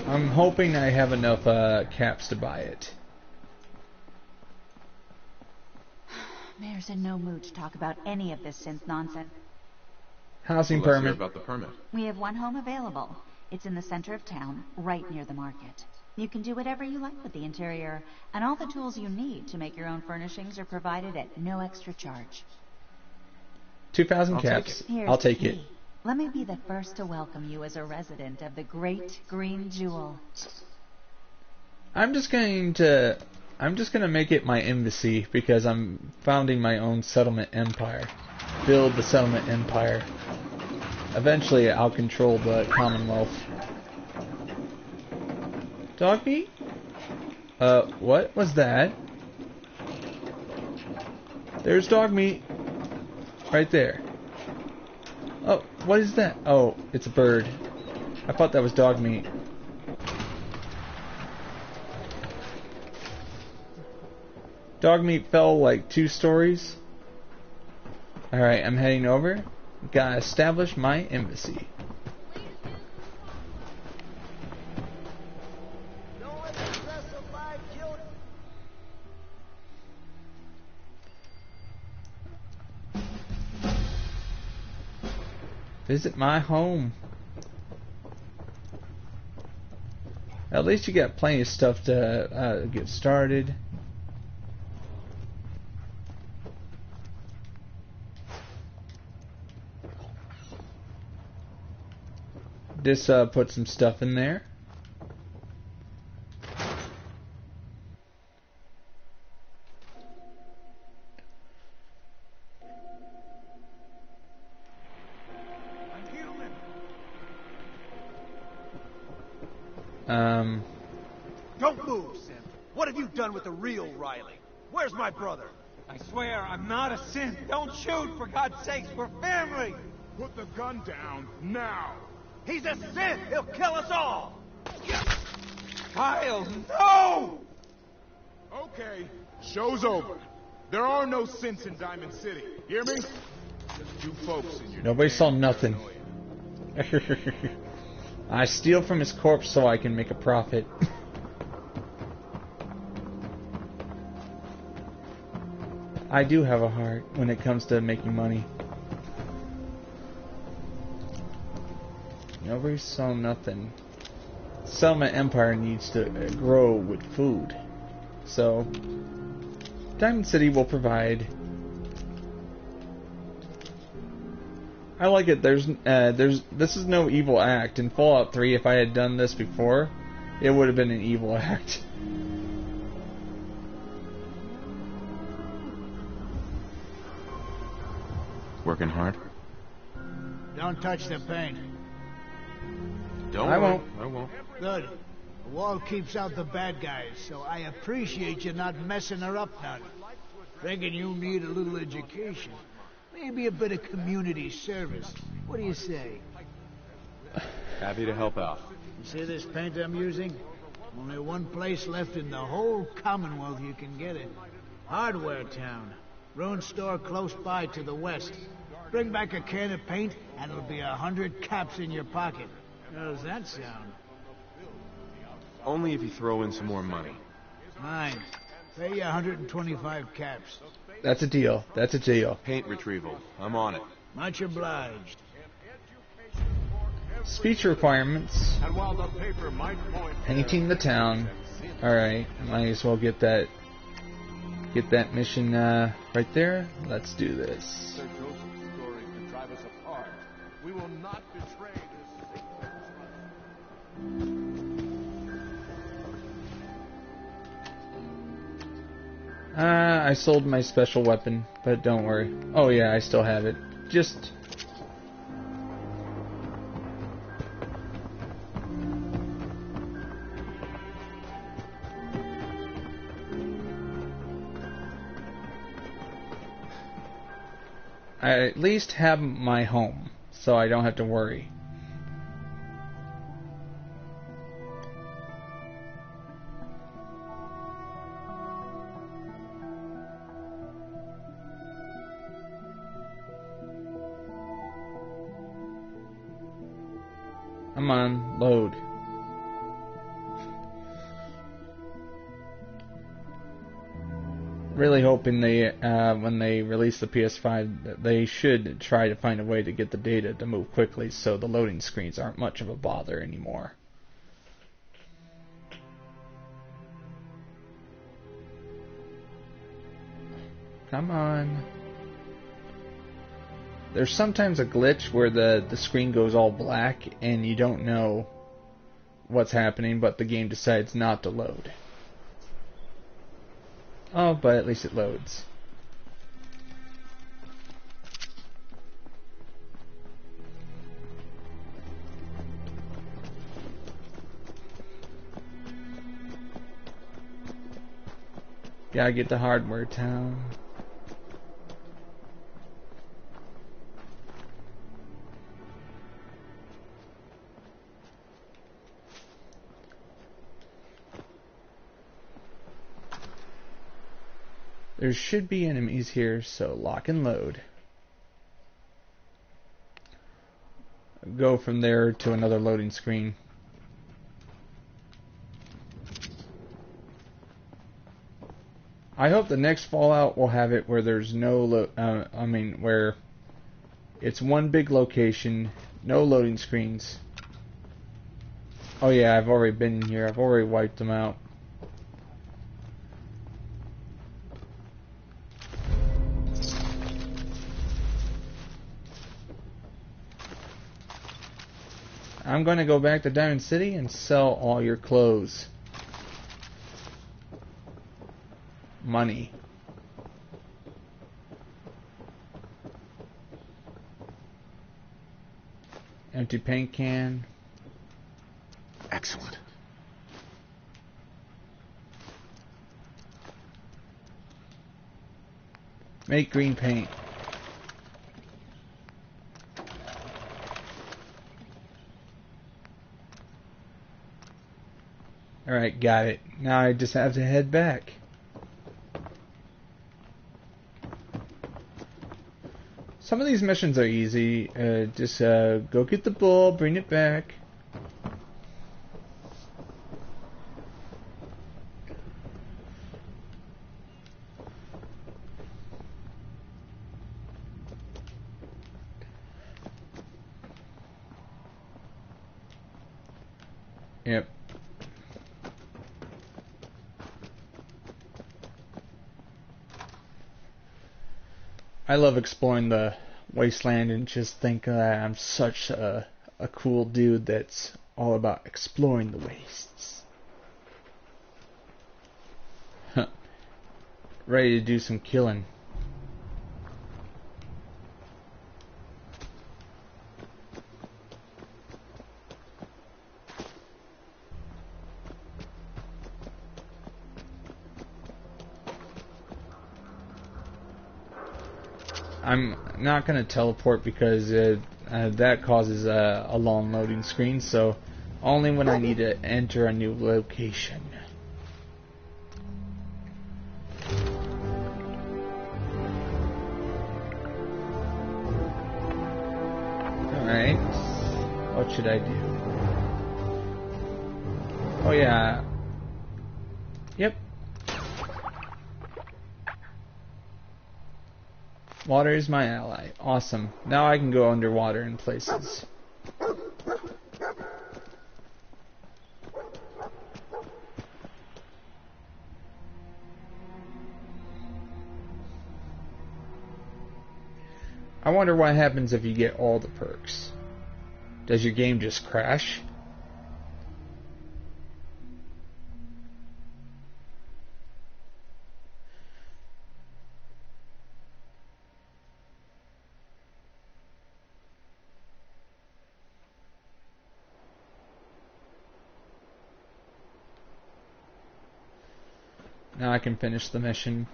S1: I'm hoping I have enough caps to buy it.
S7: Mayor's in no mood to talk about any of this synth nonsense.
S1: Housing
S5: Well, let's hear
S1: permit.
S5: about the permit.
S7: We have one home available. It's in the center of town, right near the market. You can do whatever you like with the interior, and all the tools you need to make your own furnishings are provided at no extra charge.
S1: 2,000
S5: I'll take
S1: caps.
S7: Here's
S1: I'll
S7: the
S1: take
S7: key.
S1: it.
S7: Let me be the first to welcome you as a resident of the Great Green Jewel.
S1: I'm just gonna make it my embassy because I'm founding my own settlement empire. Build the settlement empire. Eventually, I'll control the Commonwealth. Dog meat? What was that? There's dog meat. Right there. Oh, what is that? Oh, it's a bird. I thought that was dog meat. Dog meat fell like 2 stories. Alright, I'm heading over. Gotta establish my embassy. Visit my home. At least you got plenty of stuff to get started. Just put some stuff in there.
S8: Don't move, Synth. What have you done with the real Riley? Where's my brother?
S9: I swear I'm not a synth. Don't shoot, for God's sakes. We're family.
S10: Put the gun down now.
S8: He's a Synth. He'll kill us all.
S9: Kyle, no!
S10: Okay, show's over. There are no synths in Diamond City. Hear me? Just you folks in your
S1: Nobody saw nothing. I steal from his corpse so I can make a profit. I do have a heart when it comes to making money. Nobody saw nothing. Settlement Empire needs to grow with food. So, Diamond City will provide. I like it. This is no evil act. In Fallout 3, if I had done this before, it would have been an evil act.
S5: Working hard?
S3: Don't touch the paint.
S5: Don't
S1: I
S5: worry.
S1: won't.
S5: I won't.
S3: Good. The wall keeps out the bad guys, so I appreciate you not messing her up none. Reckon you need a little education. Maybe a bit of community service. What do you say?
S5: Happy to help out.
S3: You see this paint I'm using? Only one place left in the whole Commonwealth you can get it. Hardware Town. Ruin store close by to the west. Bring back a can of paint, and it'll be 100 caps in your pocket. How does that sound?
S5: Only if you throw in some more money.
S3: Fine. Pay you 125 caps.
S1: That's a deal. That's a deal.
S5: Paint retrieval. I'm on it.
S3: Much obliged.
S1: Speech requirements.
S10: And while the paper might point
S1: Painting the town. Alright, might as well get that mission right there. Let's do this.
S10: We will not betray this sacred trust.
S1: I sold my special weapon, but don't worry. Oh yeah, I still have it. Just... I at least have my home, so I don't have to worry. Come on, load. Really hoping they, when they release the PS5, that they should try to find a way to get the data to move quickly so the loading screens aren't much of a bother anymore. Come on. There's sometimes a glitch where the screen goes all black and you don't know what's happening, but the game decides not to load. Oh, but at least it loads. Gotta get to Hardware Town. There should be enemies here, so lock and load. Go from there to another loading screen. I hope the next Fallout will have it where there's no where it's one big location, no loading screens. Oh yeah, I've already been in here. I've already wiped them out. I'm going to go back to Diamond City and sell all your clothes. Money. Empty paint can.
S5: Excellent.
S1: Make green paint. Alright, got it. Now I just have to head back. Some of these missions are easy. Just go get the bull, bring it back. Yep. I love exploring the wasteland and just think that I'm such a cool dude that's all about exploring the wastes. Ready to do some killing. I'm not going to teleport because that causes a long loading screen, so only when I need to enter a new location. Alright, what should I do? Oh yeah, yep. Water is my ally. Awesome. Now I can go underwater in places. I wonder what happens if you get all the perks. Does your game just crash? Now I can finish the mission.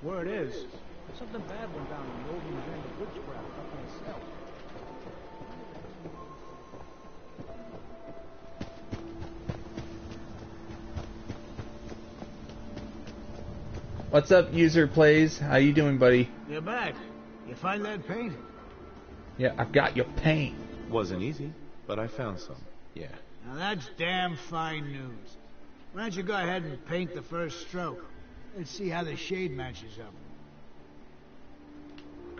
S3: Word is, something bad went down in the old Magenta Witchcraft up in the cell.
S1: What's up, User Plays? How you doing, buddy?
S3: You're back. You find that paint?
S1: Yeah, I've got your paint.
S5: Wasn't easy, but I found some. Yeah.
S3: Now that's damn fine news. Why don't you go ahead and paint the first stroke? Let's see how the shade matches up.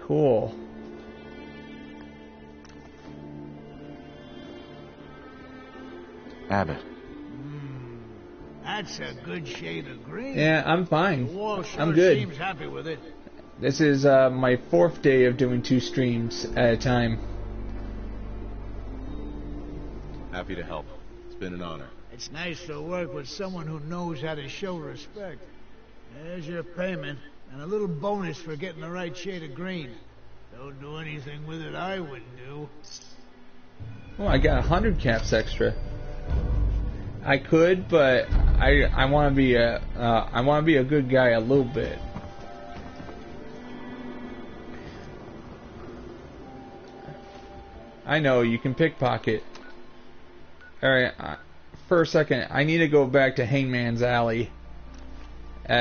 S1: Cool.
S5: Abbott.
S3: That's a good shade of green.
S1: Yeah, I'm fine.
S3: The wall sure
S1: I'm good.
S3: seems happy with it.
S1: This is my 4th day of doing 2 streams at a time.
S5: Happy to help. It's been an honor.
S3: It's nice to work with someone who knows how to show respect. There's your payment, and a little bonus for getting the right shade of green. Don't do anything with it I wouldn't do.
S1: Oh, I got 100 caps extra. I could, but I want to be a good guy a little bit. I know you can pickpocket. All right, for a second, I need to go back to Hangman's Alley,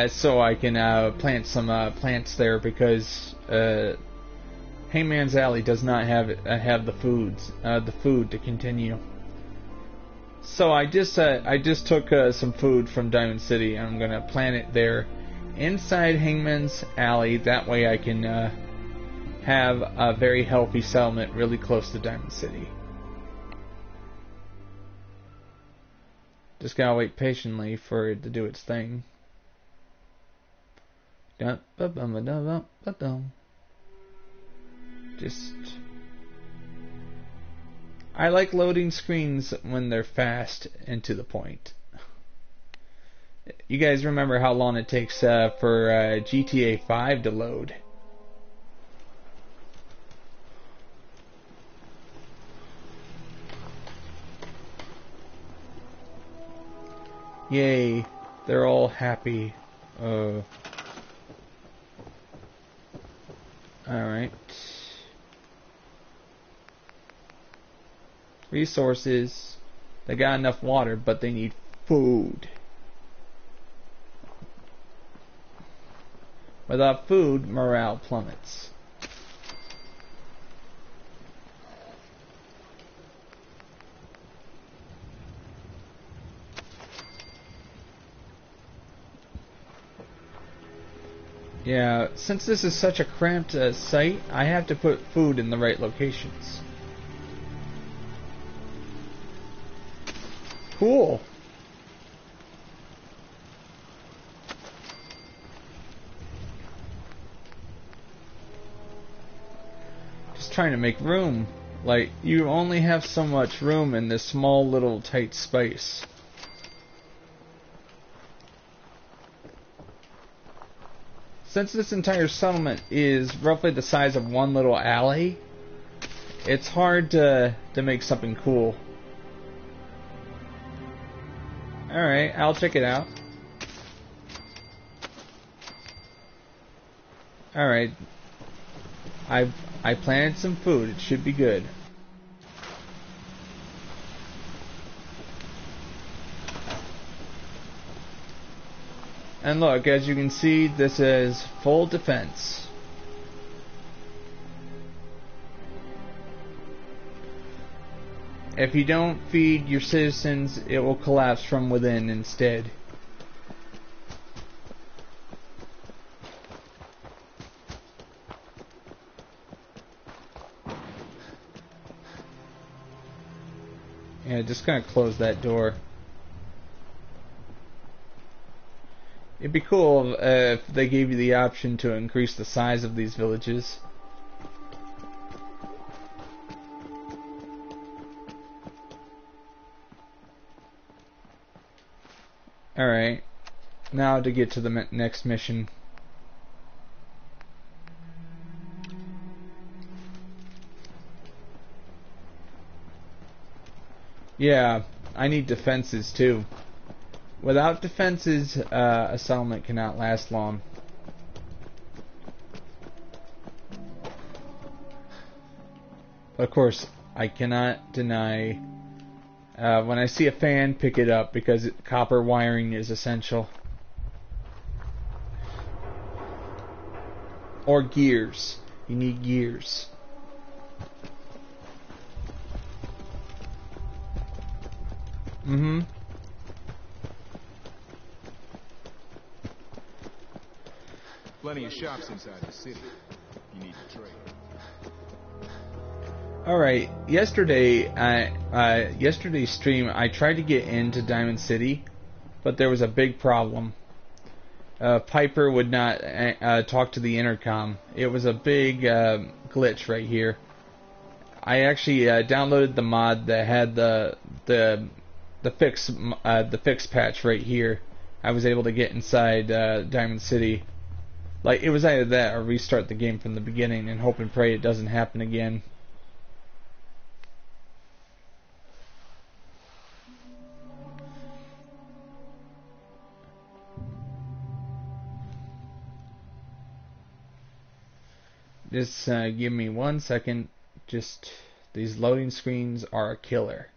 S1: so I can plant some plants there because Hangman's Alley does not have the food to continue. So I just took some food from Diamond City and I'm gonna plant it there inside Hangman's Alley. That way I can have a very healthy settlement really close to Diamond City. Just gotta wait patiently for it to do its thing. Just... I like loading screens when they're fast and to the point. You guys remember how long it takes for GTA 5 to load? Yay, they're all happy. Alright. Resources. They got enough water, but they need food. Without food, morale plummets. Yeah, since this is such a cramped site, I have to put food in the right locations. Cool. Just trying to make room. Like, you only have so much room in this small little tight space. Since this entire settlement is roughly the size of one little alley, it's hard to make something cool. Alright, I'll check it out. Alright. I planted some food. It should be good. And look, as you can see, this is full defense. If you don't feed your citizens, it will collapse from within instead. Yeah, just gonna close that door. It'd be cool if they gave you the option to increase the size of these villages. Alright, now to get to the next mission. Yeah, I need defenses too. Without defenses, a settlement cannot last long. Of course, I cannot deny when I see a fan, pick it up because copper wiring is essential. Or gears. You need gears. Mm-hmm.
S10: Plenty of shops inside the city. You need to trade.
S1: Alright, yesterday's stream, I tried to get into Diamond City, but there was a big problem. Piper would not talk to the intercom. It was a big glitch right here. I actually downloaded the mod that had the fix patch right here. I was able to get inside Diamond City. Like, it was either that or restart the game from the beginning and hope and pray it doesn't happen again. Just give me 1 second. Just, these loading screens are a killer.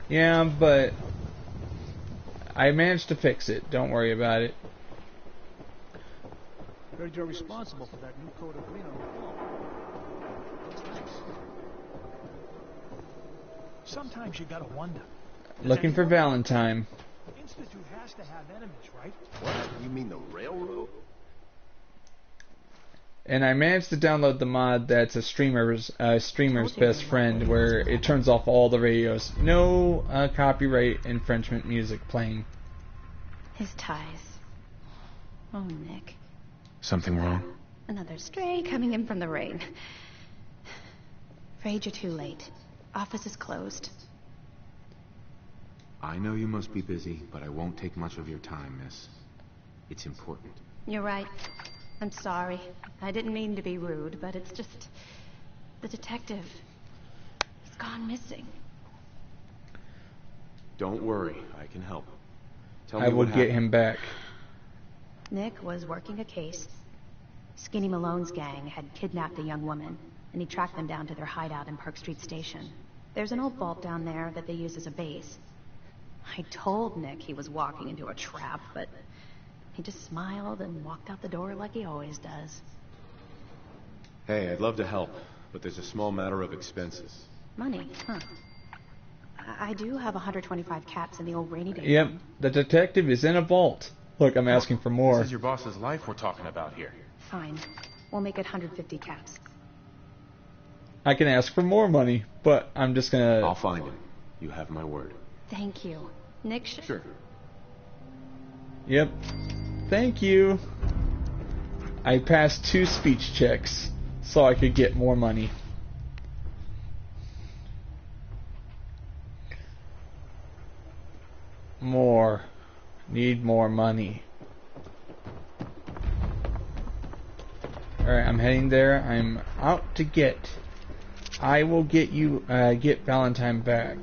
S1: Yeah, but I managed to fix it. Don't worry about it.
S3: Heard you're responsible for that new coat of green on the wall. Looks nice. Sometimes you gotta wonder.
S1: Looking for Valentine.
S3: Institute has to have enemies, right?
S8: What? You mean the railroad?
S1: And I managed to download the mod that's a streamer's best friend, where it turns off all the radios. No copyright infringement music playing.
S11: His ties. Oh, Nick.
S5: Something wrong?
S11: Another stray coming in from the rain. Afraid you're too late. Office is closed.
S5: I know you must be busy, but I won't take much of your time, miss. It's important.
S11: You're right. I'm sorry. I didn't mean to be rude, but it's just... the detective... he's gone missing.
S5: Don't worry, I can help. Tell me
S1: I will get him back.
S11: Nick was working a case. Skinny Malone's gang had kidnapped a young woman, and he tracked them down to their hideout in Park Street Station. There's an old vault down there that they use as a base. I told Nick he was walking into a trap, but he just smiled and walked out the door like he always does.
S5: Hey, I'd love to help, but there's a small matter of expenses.
S11: Money, huh? I do have 125 caps in the old rainy day.
S1: Yep, the detective is in a vault. Look, I'm asking for more.
S5: This is your boss's life we're talking about here.
S11: Fine. We'll make it 150 caps.
S1: I can ask for more money, but I'm just gonna...
S5: I'll find him. You have my word.
S11: Thank you. Nick
S5: Sure.
S1: Yep. Thank you. I passed 2 speech checks so I could get more money. More. Need more money. Alright, I'm heading there. I'm out to get. I will get you, get Valentine back.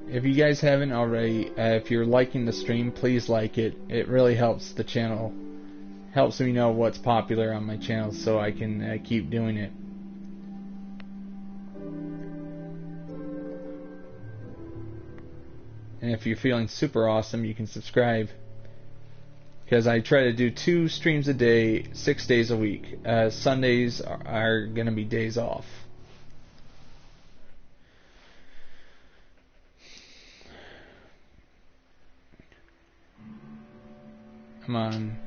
S1: If you guys haven't already, if you're liking the stream, please like it. It really helps the channel. Helps me know what's popular on my channel so I can keep doing it. And if you're feeling super awesome, you can subscribe. Because I try to do 2 streams a day, 6 days a week. Sundays are going to be days off. Come on.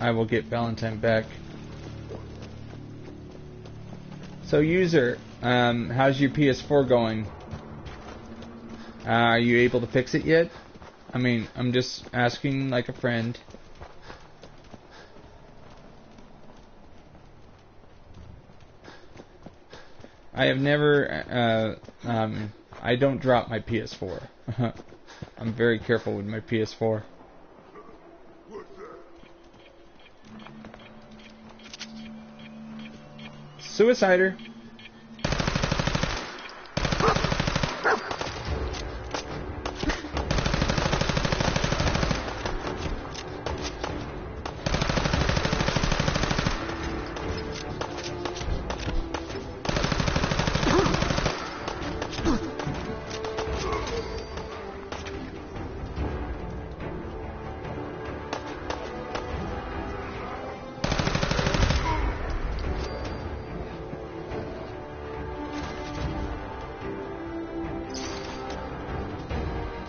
S1: I will get Valentine back. So, user, how's your PS4 going? Are you able to fix it yet? I mean, I'm just asking like a friend. I have never, I don't drop my PS4. I'm very careful with my PS4. Suicider.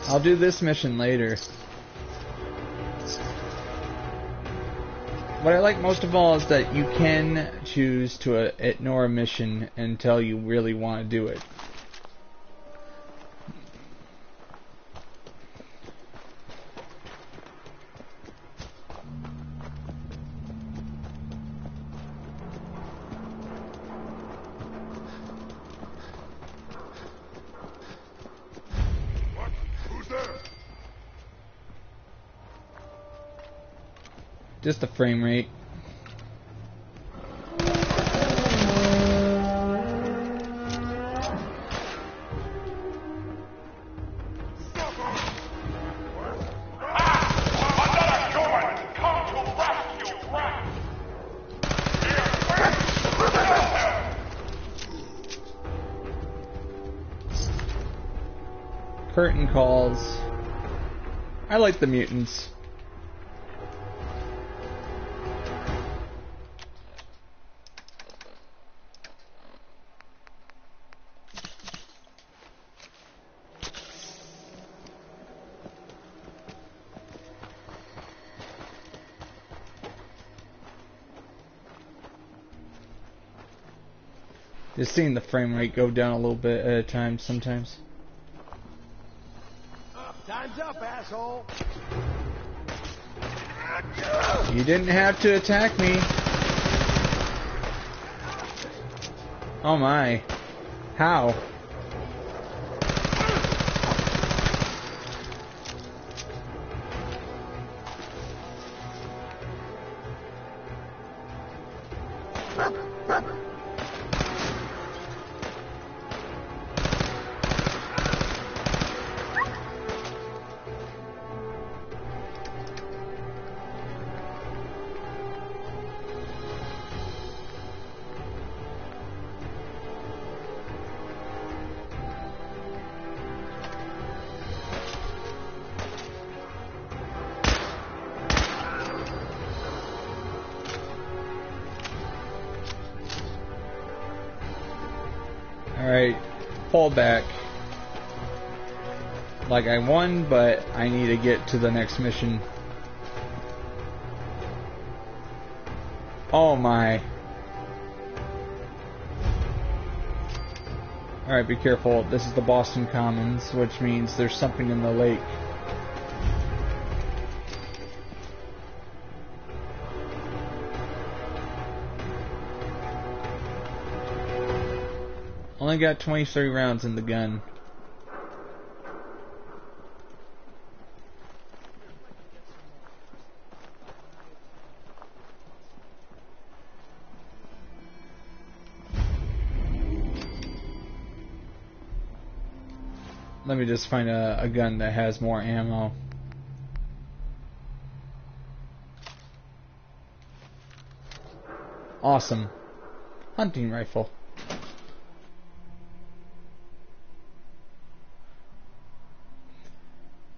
S1: I'll do this mission later. What I like most of all is that you can choose to ignore a mission until you really want to do it. Just the frame rate. Curtain calls. I like the mutants. Just seeing the frame rate go down a little bit at a time sometimes.
S8: Time's up, asshole.
S1: You didn't have to attack me. Oh my. How? Alright, fall back. Like I won, but I need to get to the next mission. Oh my. Alright, be careful. This is the Boston Commons, which means there's something in the lake. Only got 23 rounds in the gun. Let me just find a gun that has more ammo. awesome hunting rifle.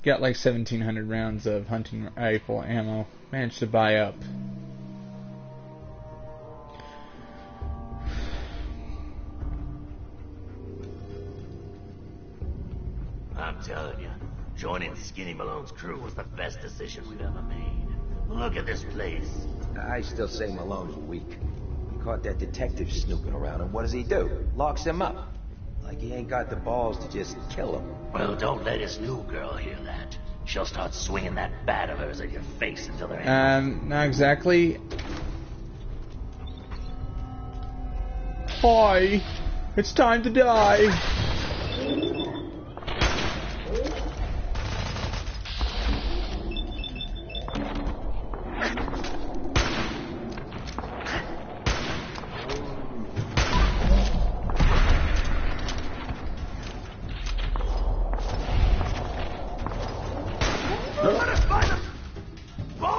S1: Got like 1,700 rounds of hunting rifle ammo. Managed to buy up.
S12: I'm telling you, joining Skinny Malone's crew was the best decision we've ever made. Look at this place.
S13: I still say Malone's weak. He caught that detective snooping around, and what does he do? Locks him up. Like he ain't got the balls to just kill him.
S12: Well, don't let his new girl hear that. She'll start swinging that bat of hers at your face until there ain't...
S1: Not exactly. Hi, it's time to die.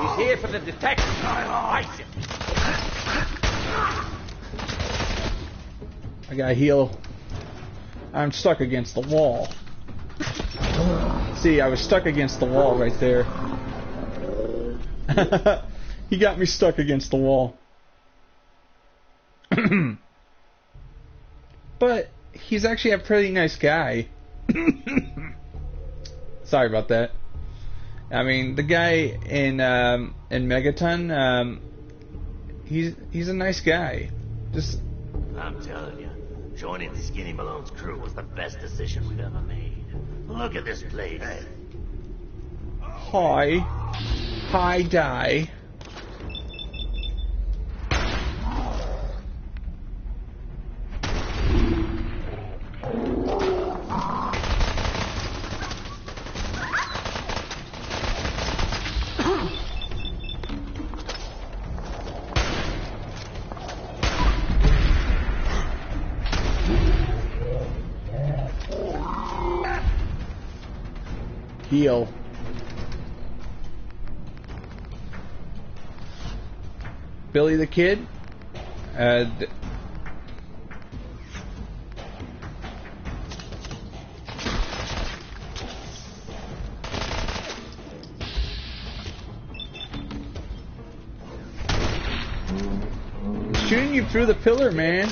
S13: He's here for the detective. I see.
S1: I gotta heal. I'm stuck against the wall. See, I was stuck against the wall right there. He got me stuck against the wall. But he's actually a pretty nice guy. Sorry about that. I mean, the guy in Megaton, he's a nice guy. Just,
S12: I'm telling you, joining Skinny Malone's crew was the best decision we've ever made. Look at this place.
S1: Hi, die. Heal. Billy the Kid. Shooting you through the pillar, man.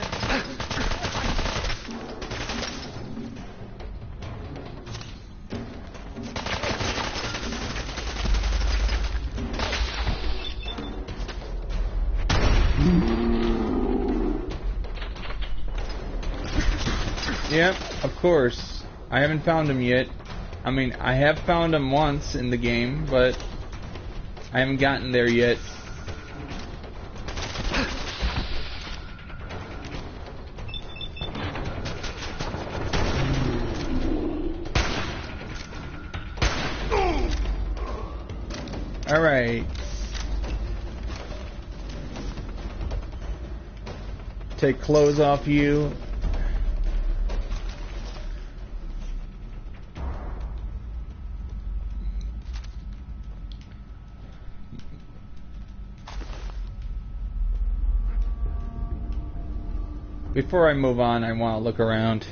S1: Yep, of course. I haven't found him yet. I mean, I have found him once in the game, but I haven't gotten there yet. Alright. Take clothes off you. Before I move on, I want to look around.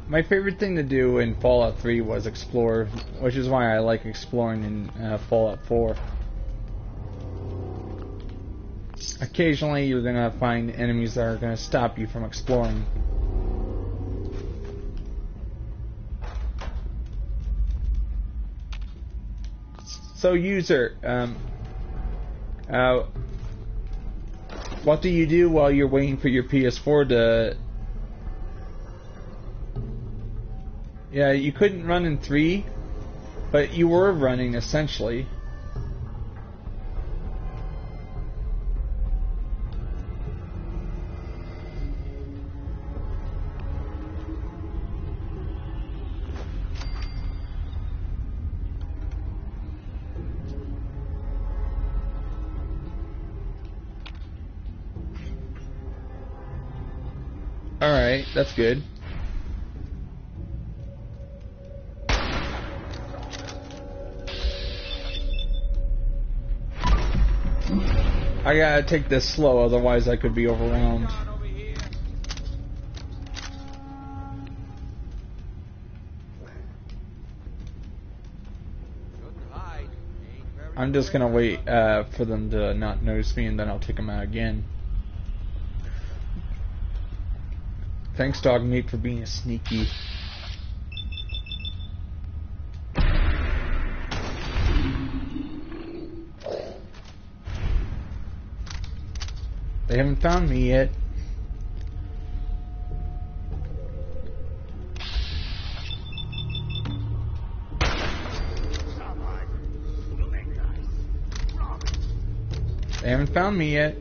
S1: My favorite thing to do in Fallout 3 was explore, which is why I like exploring in Fallout 4. Occasionally you're going to find enemies that are going to stop you from exploring. So user, what do you do while you're waiting for your PS4 to... Yeah, you couldn't run in 3, but you were running essentially. Alright, that's good. I gotta take this slow, otherwise I could be overwhelmed. I'm just gonna wait for them to not notice me, and then I'll take them out again. Thanks, Dog Meat, for being sneaky. They haven't found me yet. They haven't found me yet.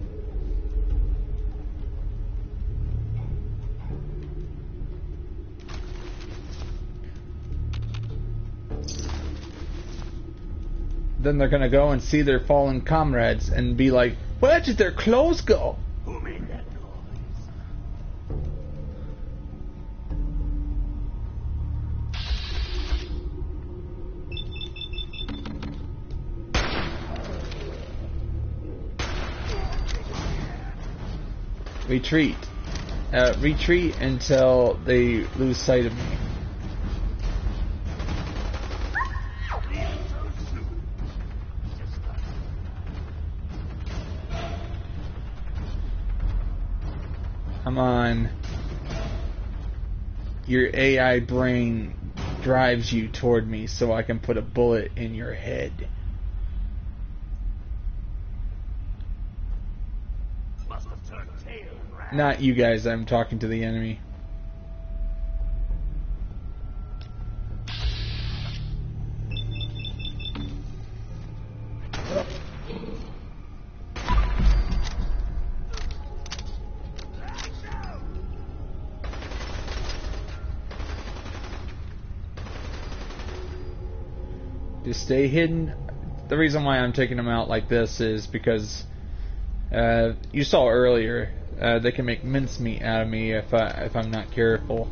S1: Then they're gonna go and see their fallen comrades and be like, where did their clothes go?
S12: Who made that noise?
S1: Retreat. Retreat until they lose sight of me. Come on. Your AI brain drives you toward me so I can put a bullet in your head.
S12: Must have turned tail and ran.
S1: Not you guys, I'm talking to the enemy. To stay hidden. The reason why I'm taking them out like this is because you saw earlier they can make mincemeat out of me if I'm not careful.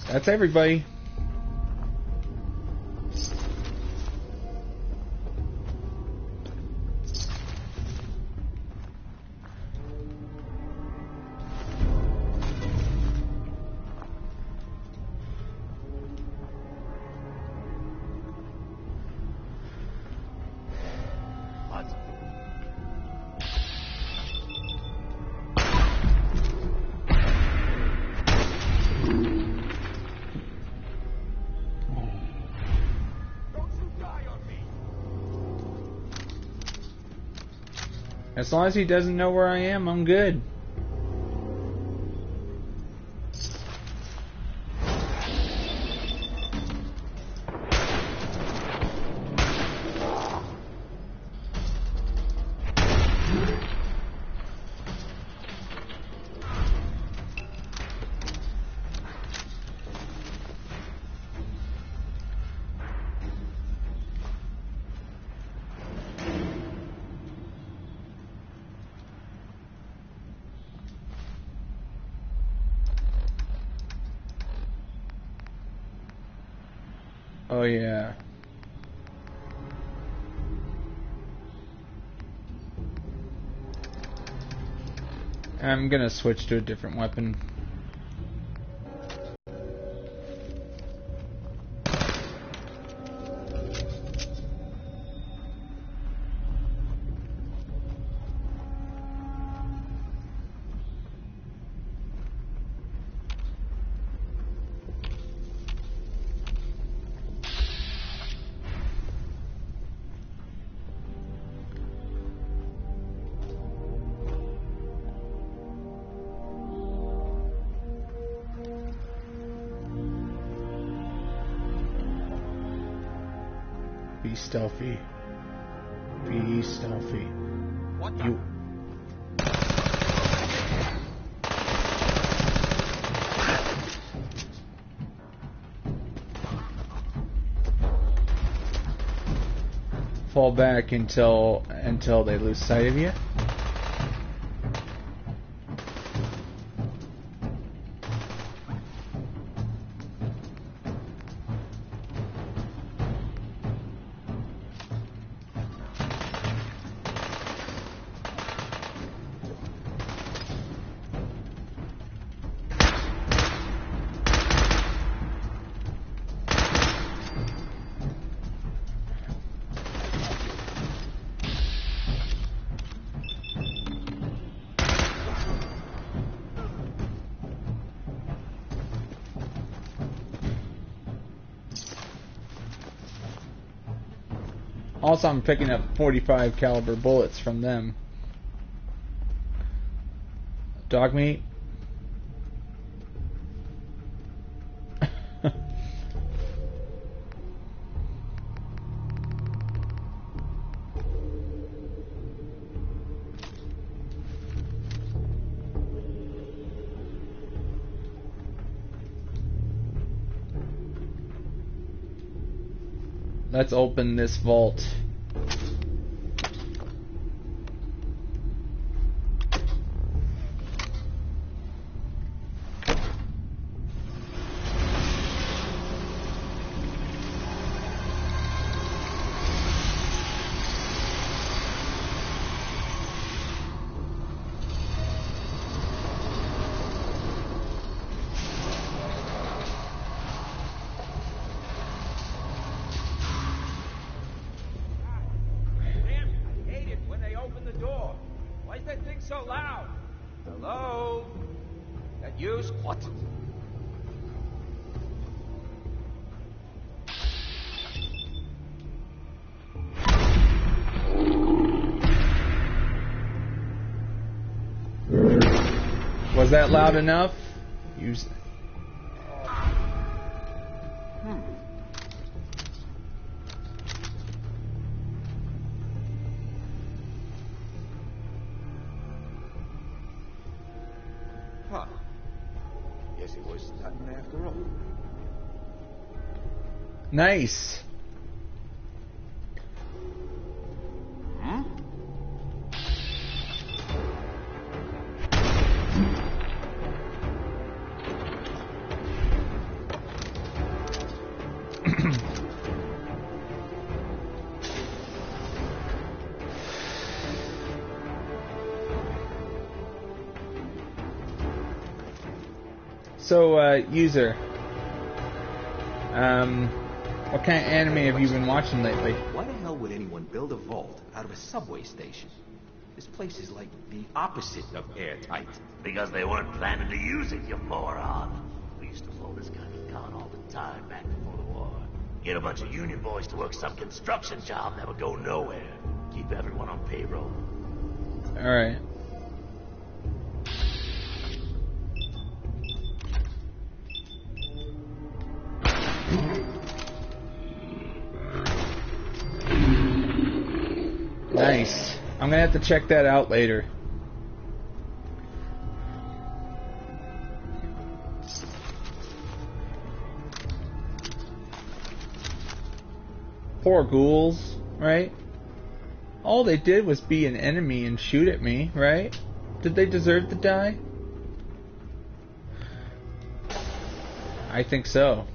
S1: That's everybody. As long as he doesn't know where I am, I'm good. Oh yeah. I'm gonna switch to a different weapon. Be stealthy. Be stealthy.
S9: What the?
S1: You. Fall back until they lose sight of you. Also, I'm picking up 45 caliber bullets from them. Dog meat. Let's open this vault.
S9: So loud. Hello? That you? What?
S1: Was that loud enough? Use it.
S13: Huh. Guess it was nothing after all.
S1: Nice.
S13: Hmm?
S1: So, user, what kind of anime have you been watching lately?
S13: Why the hell would anyone build a vault out of a subway station? This place is like the opposite of airtight.
S12: Because they weren't planning to use it, you moron. We used to pull this kind of con all the time back before the war. Get a bunch of union boys to work some construction job that would go nowhere. Keep everyone on payroll.
S1: Alright. Nice. I'm gonna have to check that out later. Poor ghouls, right? All they did was be an enemy and shoot at me, right? Did they deserve to die? I think so.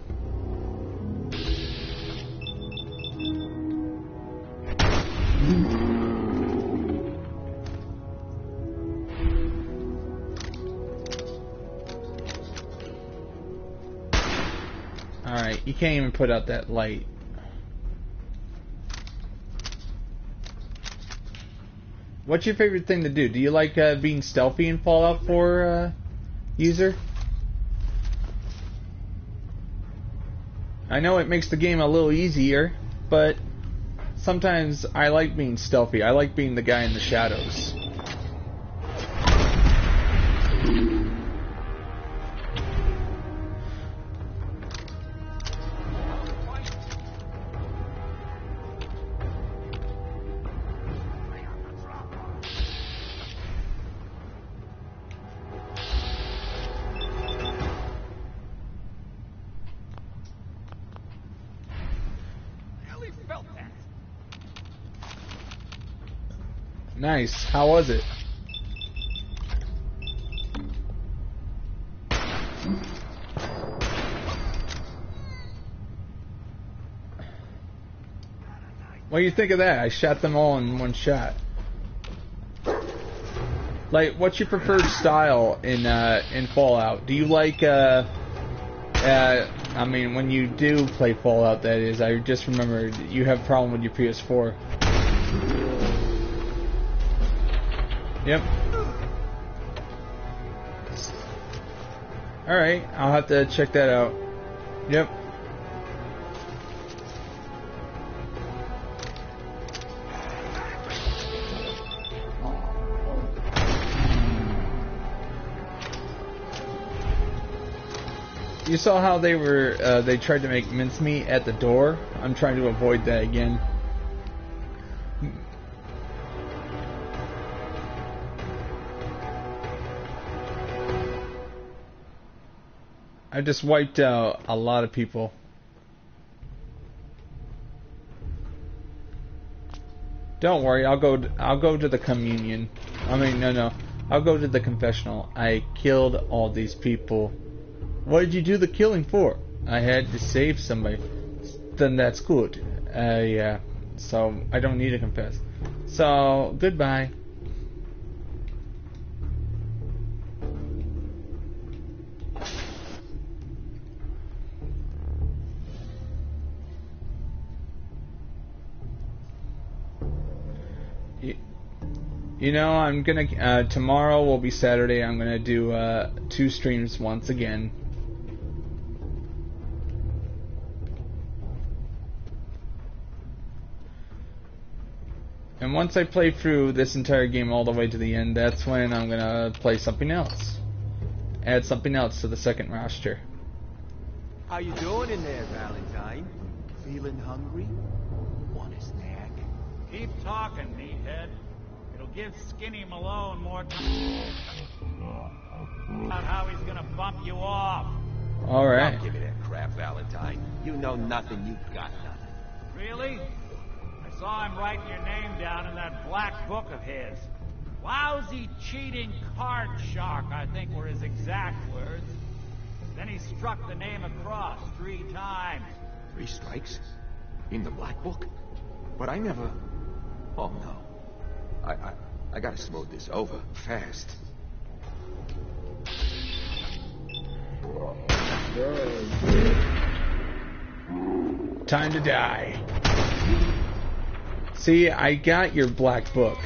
S1: Alright, you can't even put out that light. What's your favorite thing to do? Do you like being stealthy in Fallout 4, user? I know it makes the game a little easier, but sometimes I like being stealthy. I like being the guy in the shadows. Nice. How was it? What do you think of that? I shot them all in one shot. Like, what's your preferred style in Fallout? Do you like I mean, when you do play Fallout, that is, I just remembered you have a problem with your PS4. Yep. Alright, I'll have to check that out. Yep. You saw how they were, they tried to make mincemeat at the door? I'm trying to avoid that again. I just wiped out a lot of people. Don't worry, I'll go to the communion. I mean, no. I'll go to the confessional. I killed all these people. What did you do the killing for? I had to save somebody. Then that's good. Yeah. So I don't need to confess. So goodbye. You know, I'm gonna tomorrow will be Saturday. I'm gonna do 2 streams once again. And once I play through this entire game all the way to the end, that's when I'm gonna play something else. Add something else to the second roster.
S8: How you doing in there, Valentine? Feeling hungry? Want a snack?
S14: Keep talking, meathead. It'll give Skinny Malone more time about how he's gonna bump you off.
S1: Alright.
S13: Don't give me that crap, Valentine. You know nothing, you got nothing.
S14: Really? I saw him writing your name down in that black book of his. Lousy, cheating card shark, I think were his exact words. Then he struck the name across 3 times.
S5: 3 strikes? In the black book? But I never... Oh, no. I gotta smooth this over fast.
S1: Time to die. See, I got your black book.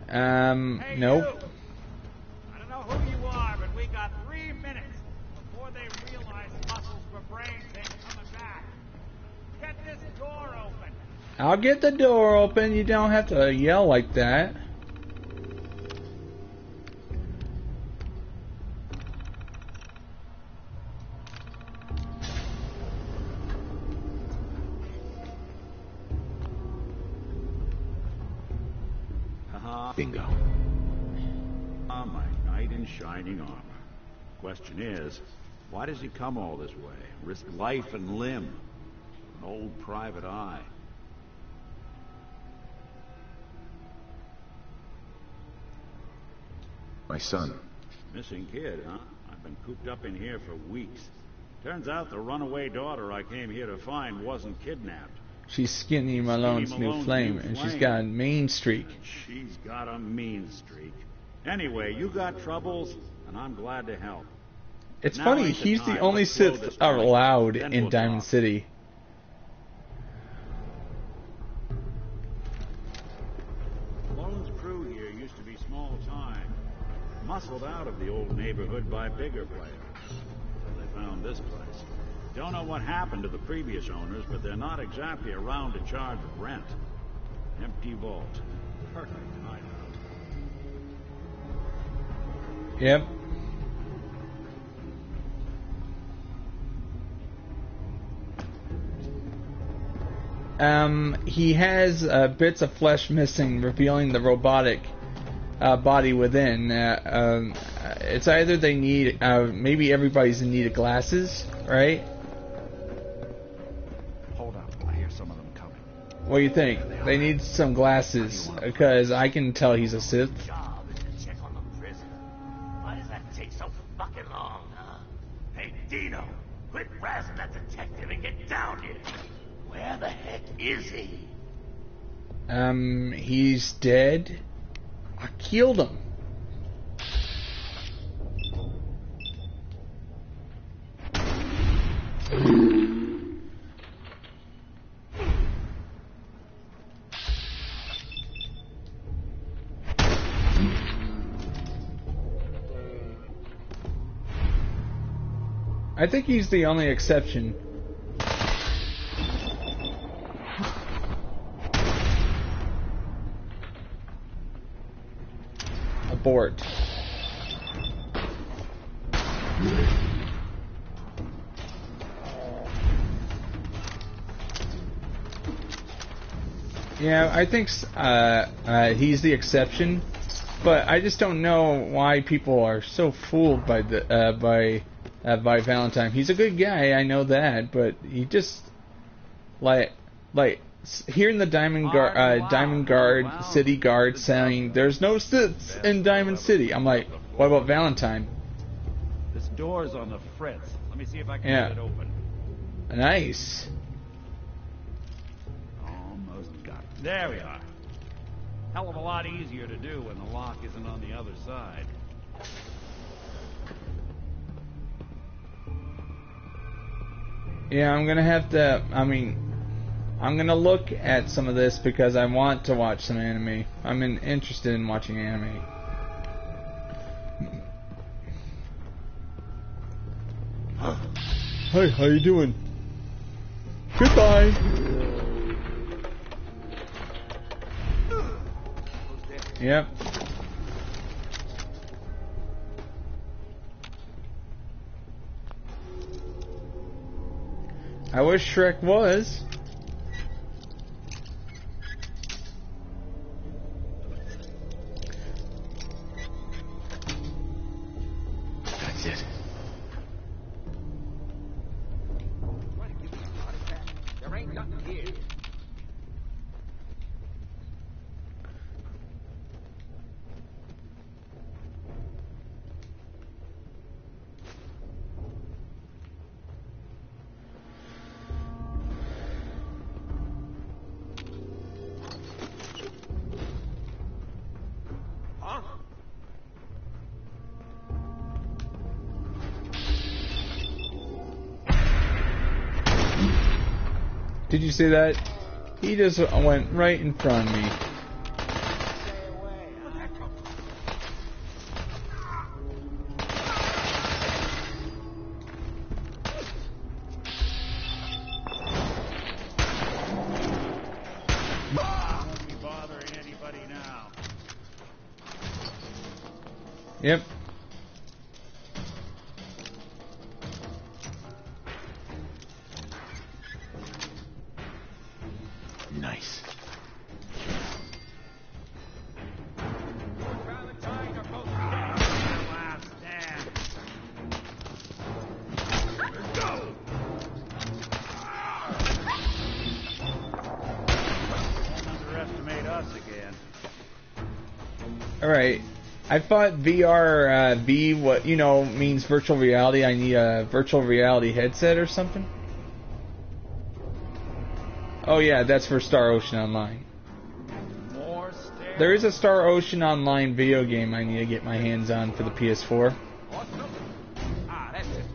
S14: Hey,
S1: nope.
S14: You. I don't know who you are, but we got 3 minutes before they realize muscles for brains ain't coming back. Get this door open.
S1: I'll get the door open. You don't have to yell like that.
S5: Bingo.
S14: Ah, my knight in shining armor. Question is, why does he come all this way? Risk life and limb. An old private eye.
S5: My son.
S14: Missing kid, huh? I've been cooped up in here for weeks. Turns out the runaway daughter I came here to find wasn't kidnapped.
S1: She's Skinny Malone's new flame, and she's got a mean streak.
S14: She's got a mean streak. Anyway, you got troubles, and I'm glad to help.
S1: It's funny, he's the only Sith allowed in Diamond City.
S14: Malone's crew here used to be small time, muscled out of the old neighborhood by bigger players. They found this place. Don't know what happened to the previous owners, but they're not exactly around to charge rent. Empty vault. Perfect hideout.
S1: Yep. He has bits of flesh missing, revealing the robotic body within. It's either they need, maybe everybody's in need of glasses, right?
S14: Hold up, I hear some of them coming.
S1: What do you think? They need some glasses, because I can tell he's a Sith.
S12: Job is to check on the prisoner. Why does that take so fucking long, huh? Hey, Dino, quit razzing that detective and get down here. Where the heck is he?
S1: He's dead. I killed him. I think he's the only exception. Abort. Yeah, I think he's the exception, but I just don't know why people are so fooled by the by Valentine. He's a good guy, I know that, but he just like hearing the Diamond Guard City Guard saying there's no Siths in Diamond City. I'm like, what about Valentine?
S14: This door's on the fritz. Let me see if I can get it open.
S1: Nice.
S14: Almost got it. There we are. Hell of a lot easier to do when the lock isn't on the other side.
S1: Yeah, I'm gonna have to. I mean, I'm gonna look at some of this because I want to watch some anime. I'm interested in watching anime. Hi, how you doing? Goodbye. Yep. I wish Shrek was.
S12: That's it.
S8: There ain't nothing here.
S1: Did you see that? He just went right in front of me.
S14: Won't be bothering anybody now.
S1: Yep.
S12: Nice.
S14: Valentine are both dead. Their last stand. Let's go. Don't underestimate us again.
S1: Alright. I thought VR what means virtual reality. I need a virtual reality headset or something. Oh yeah, that's for Star Ocean Online. There is a Star Ocean Online video game I need to get my hands on for the PS4.
S8: Ah, that's it.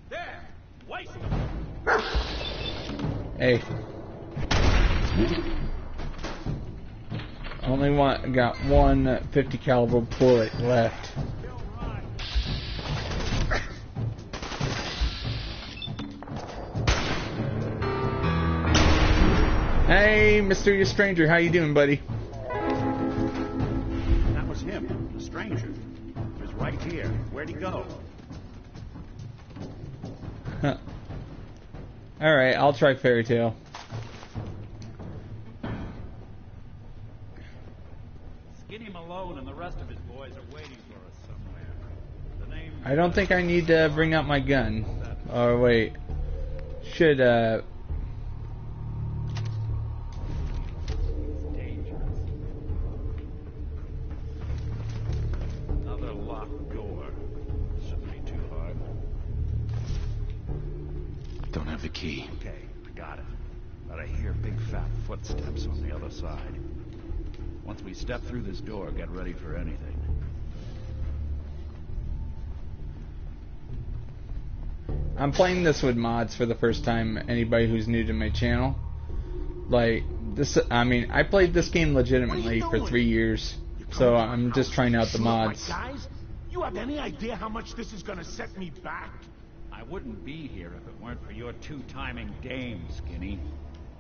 S8: There! Waste them!
S1: Hey. Only got one 50 caliber bullet left. Hey, Mysterious Stranger, how you doing, buddy?
S14: That was him, the stranger. He was right here. Where'd he go?
S1: Alright, I'll try Fairy Tale.
S14: Skinny Malone and the rest of his boys are waiting for us somewhere. The name...
S1: I don't think I need to bring out my gun. Oh, wait. Should,
S14: Another locked door. Shouldn't be too hard.
S5: Don't have the key.
S14: Okay, I got it. But I hear big fat footsteps on the other side. Once we step through this door, get ready for anything.
S1: I'm playing this with mods for the first time. Anybody who's new to my channel, like this, I mean, I played this game legitimately for 3 years, so I'm just trying out the mods.
S12: Guys, you have any idea how much this is gonna set me back?
S14: I wouldn't be here if it weren't for your two-timing dame, Skinny.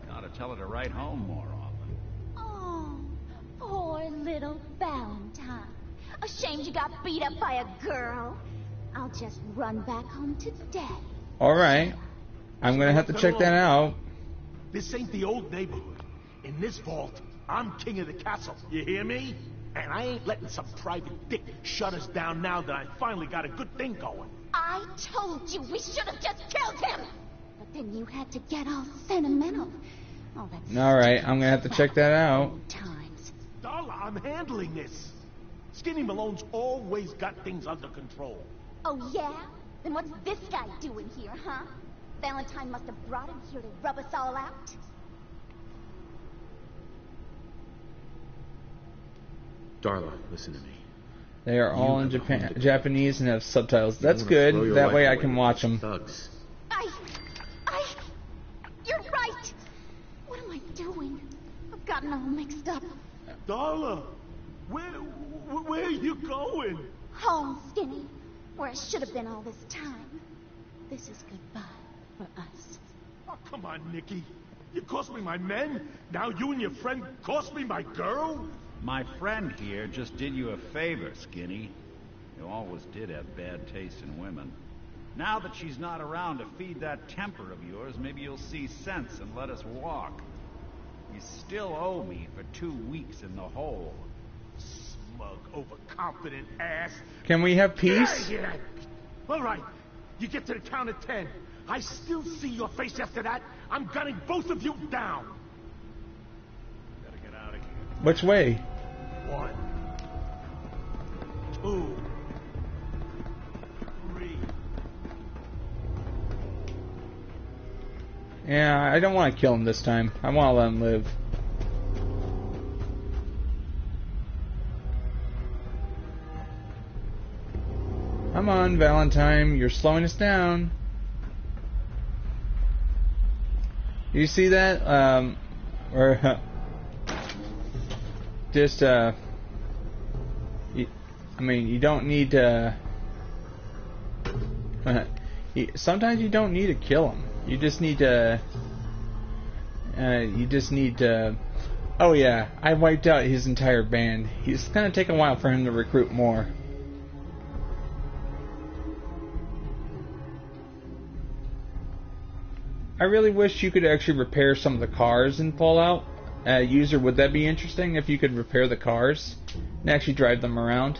S14: You ought to tell her to write home more often.
S2: Oh, poor little Valentine. Ashamed you got beat up by a girl. I'll just run back home today.
S1: Alright. I'm gonna have to check that out.
S12: This ain't the old neighborhood. In this vault, I'm king of the castle. You hear me? And I ain't letting some private dick shut us down now that I finally got a good thing going.
S2: I told you we should have just killed him. But then you had to get all sentimental. Oh, that's
S1: Alright, I'm gonna have to check that out.
S2: times.
S12: Darla, I'm handling this. Skinny Malone's always got things under control.
S2: Oh, yeah? Then what's this guy doing here, huh? Valentine must have brought him here to rub us all out.
S5: Darla, listen to me.
S1: They are all in Japanese and have subtitles. That's good. That way I can watch them.
S5: Thugs.
S2: You're right. What am I doing? I've gotten all mixed up.
S12: Darla, where are you going?
S2: Home, Skinny. Where I should have been all this time. This is goodbye for us.
S12: Oh, come on, Nikki. You cost me my men. Now you and your friend cost me my girl?
S14: My friend here just did you a favor, Skinny. You always did have bad taste in women. Now that she's not around to feed that temper of yours, maybe you'll see sense and let us walk. You still owe me for 2 weeks in the hole.
S12: Smug, overconfident ass.
S1: Can we have peace?
S12: Yeah. All right. You get to the count of 10. I still see your face after that. I'm gunning both of you down.
S14: Gotta get out of here.
S1: Which way?
S12: 1, 2, 3.
S1: Yeah, I don't want to kill him this time. I want to let him live. Come on, Valentine. You're slowing us down. You see that? Just, I mean, you don't need to... sometimes you don't need to kill him. You just need to... Oh yeah, I wiped out his entire band. It's gonna take a while for him to recruit more. I really wish you could actually repair some of the cars in Fallout. User, would that be interesting if you could repair the cars and actually drive them around?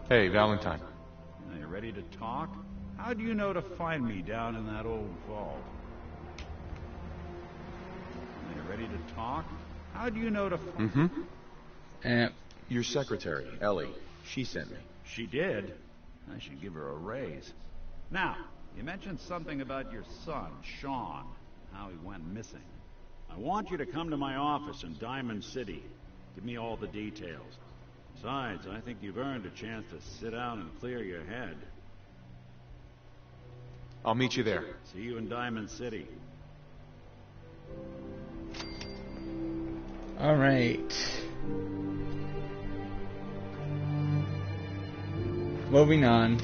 S10: Hey, Valentine.
S14: Are you ready to talk? How do you know to find me down in that old vault? Are you ready to talk? How do you know to...
S5: Your secretary, Ellie. She sent me.
S14: She did? I should give her a raise. Now, you mentioned something about your son, Sean, how he went missing. I want you to come to my office in Diamond City. Give me all the details. Besides, I think you've earned a chance to sit down and clear your head.
S10: I'll meet you there.
S14: See you in Diamond City.
S1: All right. Moving on.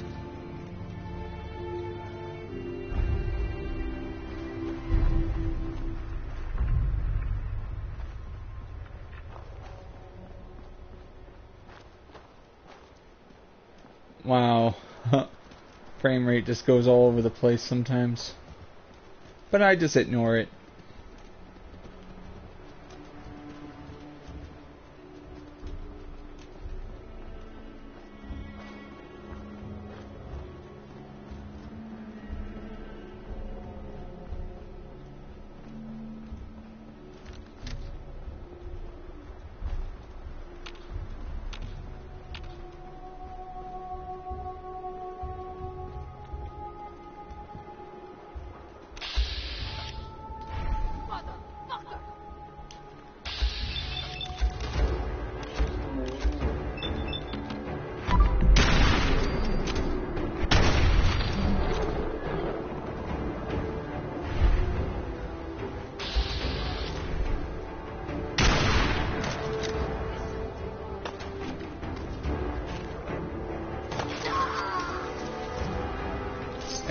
S1: Wow. Frame rate just goes all over the place sometimes. But I just ignore it.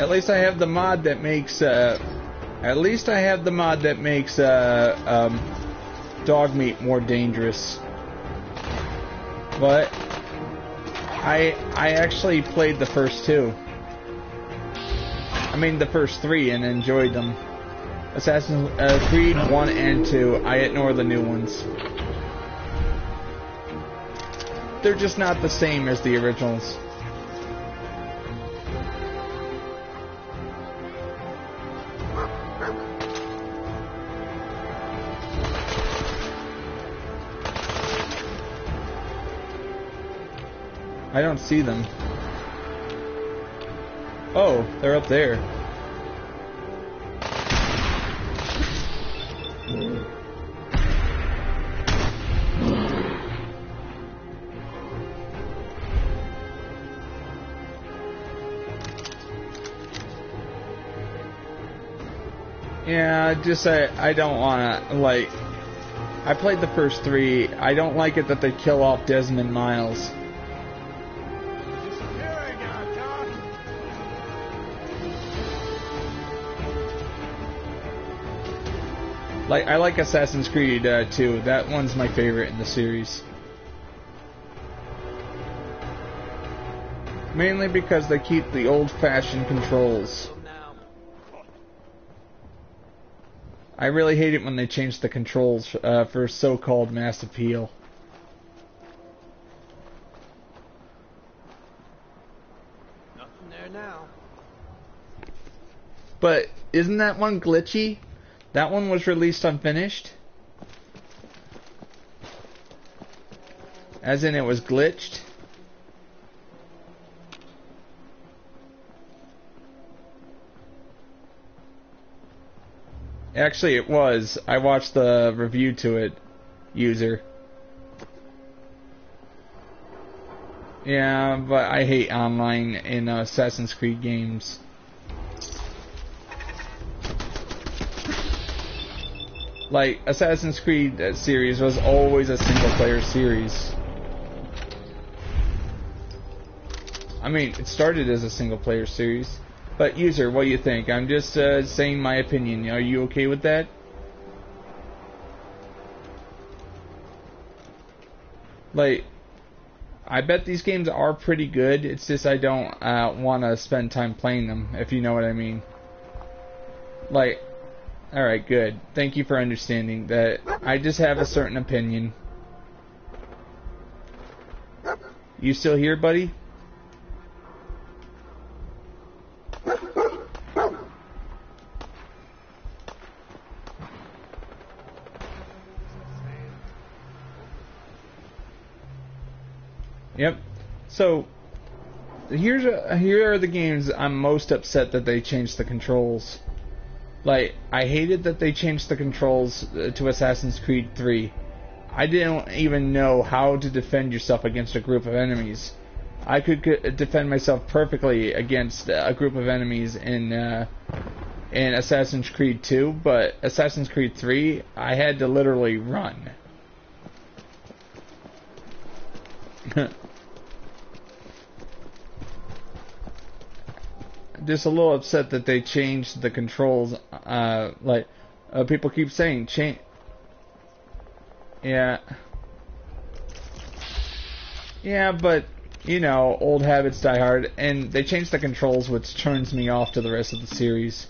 S1: At least I have the mod that makes dog meat more dangerous. But I actually played the first two. I mean the first three and enjoyed them. Assassin's Creed 1 and 2. I ignore the new ones. They're just not the same as the originals. I don't see them. Oh, they're up there. Yeah, just I don't wanna, like, I played the first three. I don't like it that they kill off Desmond Miles. Like, I like Assassin's Creed 2. That one's my favorite in the series. Mainly because they keep the old-fashioned controls. I really hate it when they change the controls for so-called mass appeal.
S8: Nothing there now.
S1: But isn't that one glitchy? That one was released unfinished? As in it was glitched? Actually it was. I watched the review to it, user. Yeah, but I hate online in Assassin's Creed games. Like, Assassin's Creed series was always a single-player series. I mean, it started as a single-player series. But, user, what do you think? I'm just saying my opinion. Are you okay with that? Like, I bet these games are pretty good. It's just I don't want to spend time playing them, if you know what I mean. Like... Alright, good. Thank you for understanding that I just have a certain opinion. You still here, buddy? Yep. So, here are the games I'm most upset that they changed the controls. Like, I hated that they changed the controls to Assassin's Creed 3. I didn't even know how to defend yourself against a group of enemies. I could defend myself perfectly against a group of enemies in Assassin's Creed 2, but Assassin's Creed 3, I had to literally run. Just a little upset that they changed the controls. People keep saying change. Yeah, but you know, old habits die hard, and they changed the controls, which turns me off to the rest of the series.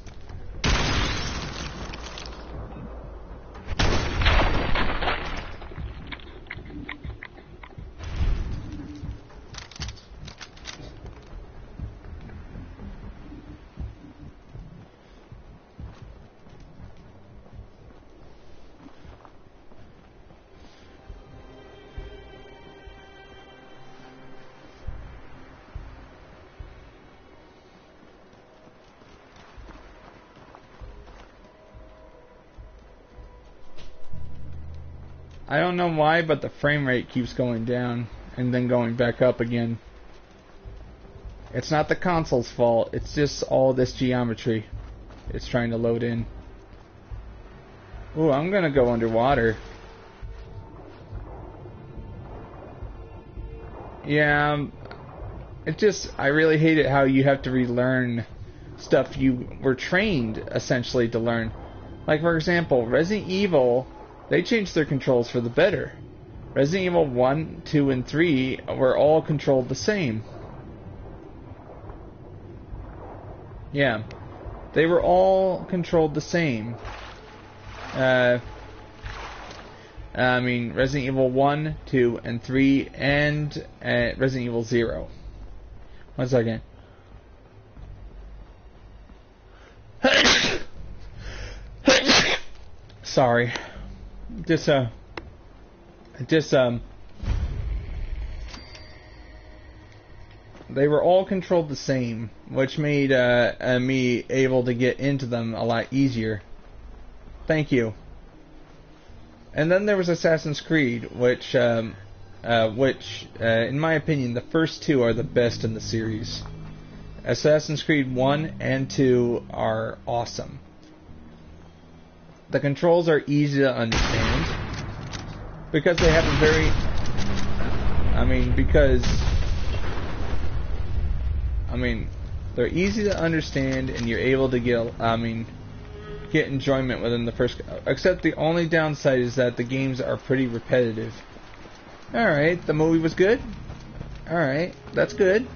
S1: I don't know why, but the frame rate keeps going down and then going back up again. It's not the console's fault, it's just all this geometry it's trying to load in. Ooh, I'm gonna go underwater. Yeah, I really hate it how you have to relearn stuff you were trained, essentially, to learn. Like, for example, Resident Evil, they changed their controls for the better. Resident Evil 1, 2, and 3 were all controlled the same. Yeah, they were all controlled the same. I mean, Resident Evil 1, 2, and 3, and Resident Evil 0. 1 second. Sorry. They were all controlled the same, which made me able to get into them a lot easier. Thank you. And then there was Assassin's Creed, which, in my opinion, the first two are the best in the series. Assassin's Creed 1 and 2 are awesome. The controls are easy to understand because they have a very... they're easy to understand and you're able to get enjoyment within the first... Except the only downside is that the games are pretty repetitive. Alright, the movie was good? Alright, that's good.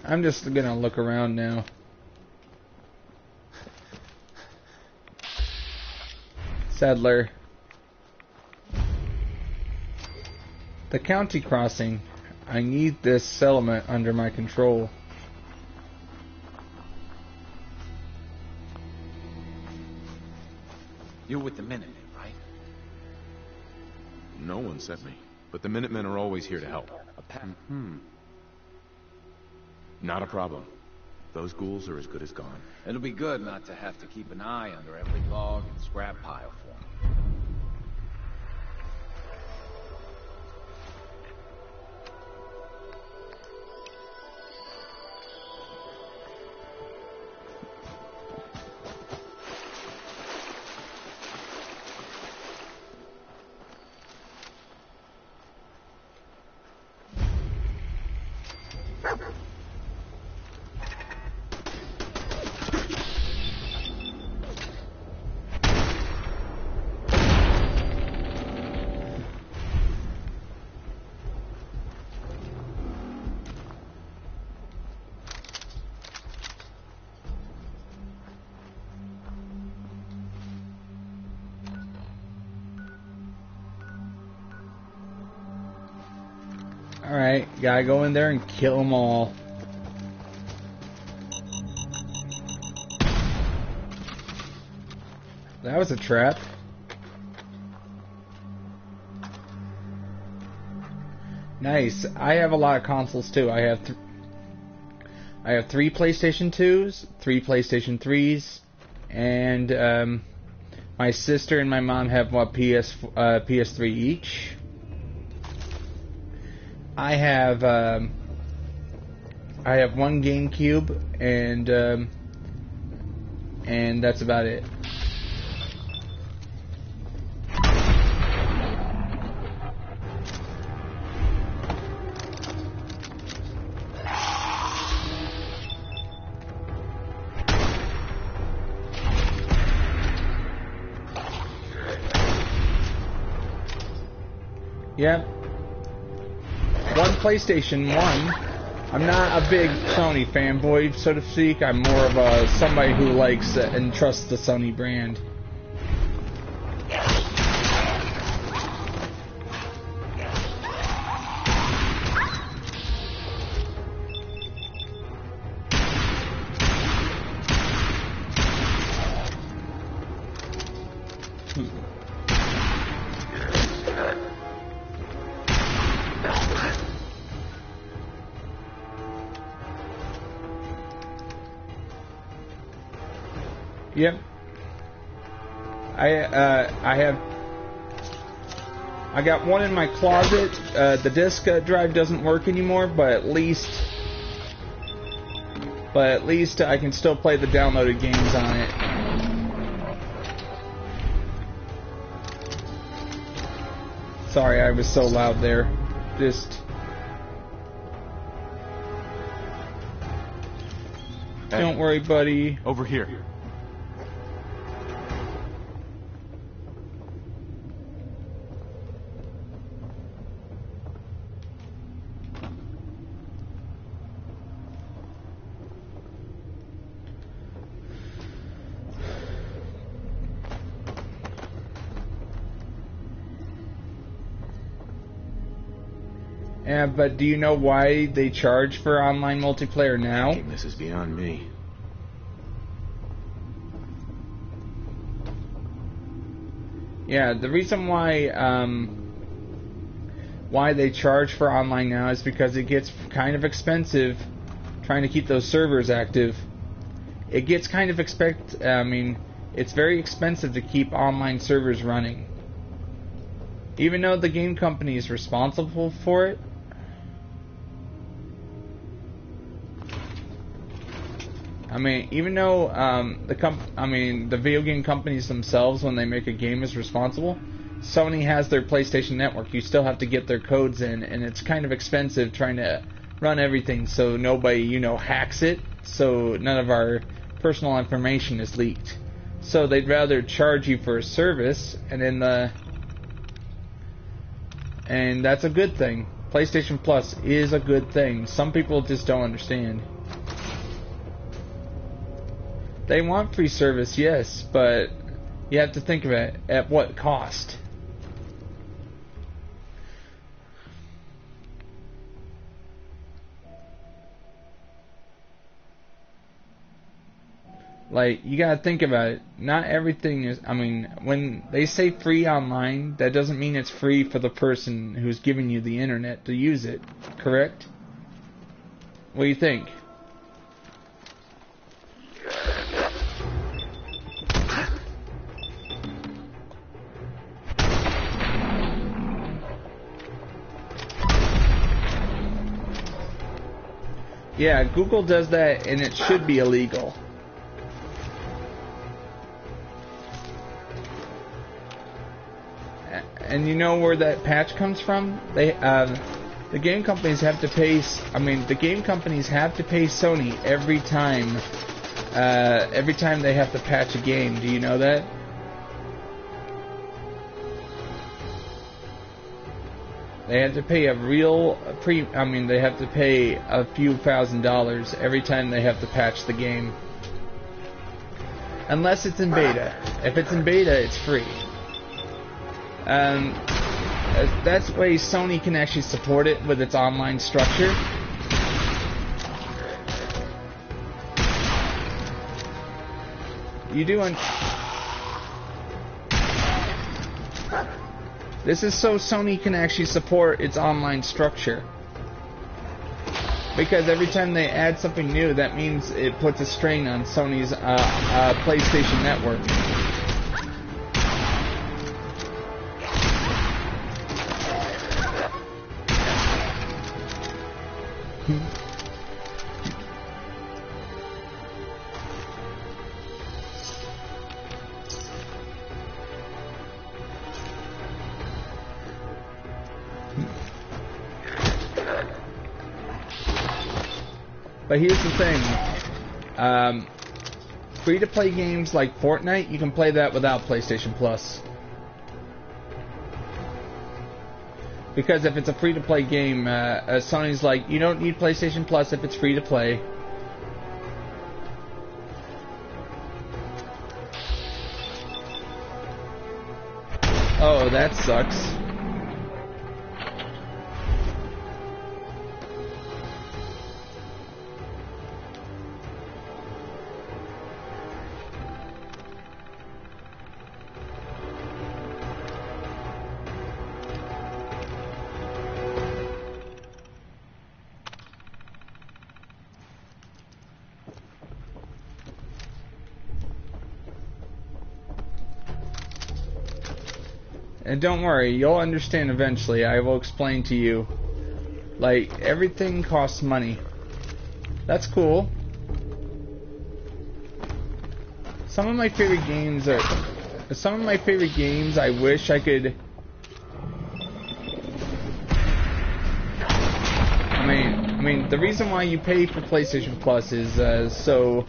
S1: I'm just gonna look around now. Sadler. The county crossing. I need this settlement under my control.
S5: You're with the Minutemen, right?
S10: No one sent me, but the Minutemen are always here to help. Not a problem. Those ghouls are as good as gone.
S6: It'll be good not to have to keep an eye under every log and scrap pile for 'em.
S1: Alright, gotta go in there and kill them all. That was a trap. Nice. I have a lot of consoles too. I have 3 PlayStation 2s, 3 PlayStation 3s, and my sister and my mom have PS3 each. I have 1 GameCube, and that's about it. Yep. 1 PlayStation 1. I'm not a big Sony fanboy, so to speak. I'm more of somebody who likes and trusts the Sony brand. Yep. I got 1 in my closet. The disk drive doesn't work anymore, but at least I can still play the downloaded games on it. Sorry, I was so loud there. Don't worry, buddy.
S10: Over here.
S1: Yeah, but do you know why they charge for online multiplayer now?
S5: This is beyond me.
S1: Yeah, the reason why they charge for online now is because it gets kind of expensive trying to keep those servers active. It gets kind of it's very expensive to keep online servers running. Even though the game company is responsible for it, even though the video game companies themselves, when they make a game, is responsible, Sony has their PlayStation Network. You still have to get their codes in, and it's kind of expensive trying to run everything so nobody, hacks it, so none of our personal information is leaked. So they'd rather charge you for a service, and that's a good thing. PlayStation Plus is a good thing. Some people just don't understand. They want free service, yes, but you have to think of it at what cost. You gotta think about it. Not everything is, when they say free online, that doesn't mean it's free for the person who's giving you the internet to use it, correct? What do you think? Yeah, Google does that, and it should be illegal. And you know where that patch comes from? The game companies have to pay. The game companies have to pay Sony every time they have to patch a game. Do you know that? They have to pay they have to pay a few $1,000s every time they have to patch the game. Unless it's in beta. If it's in beta, it's free. That's the way Sony can actually support it with its online structure. You do This is so Sony can actually support its online structure. Because every time they add something new, that means it puts a strain on Sony's PlayStation Network. But here's the thing, free-to-play games like Fortnite, you can play that without PlayStation Plus. Because if it's a free-to-play game, Sony's like, you don't need PlayStation Plus if it's free-to-play. Oh, that sucks. And don't worry, you'll understand eventually. I will explain to you. Like, everything costs money. That's cool. Some of my favorite games are... Some of my favorite games I wish I could... I mean, the reason why you pay for PlayStation Plus is so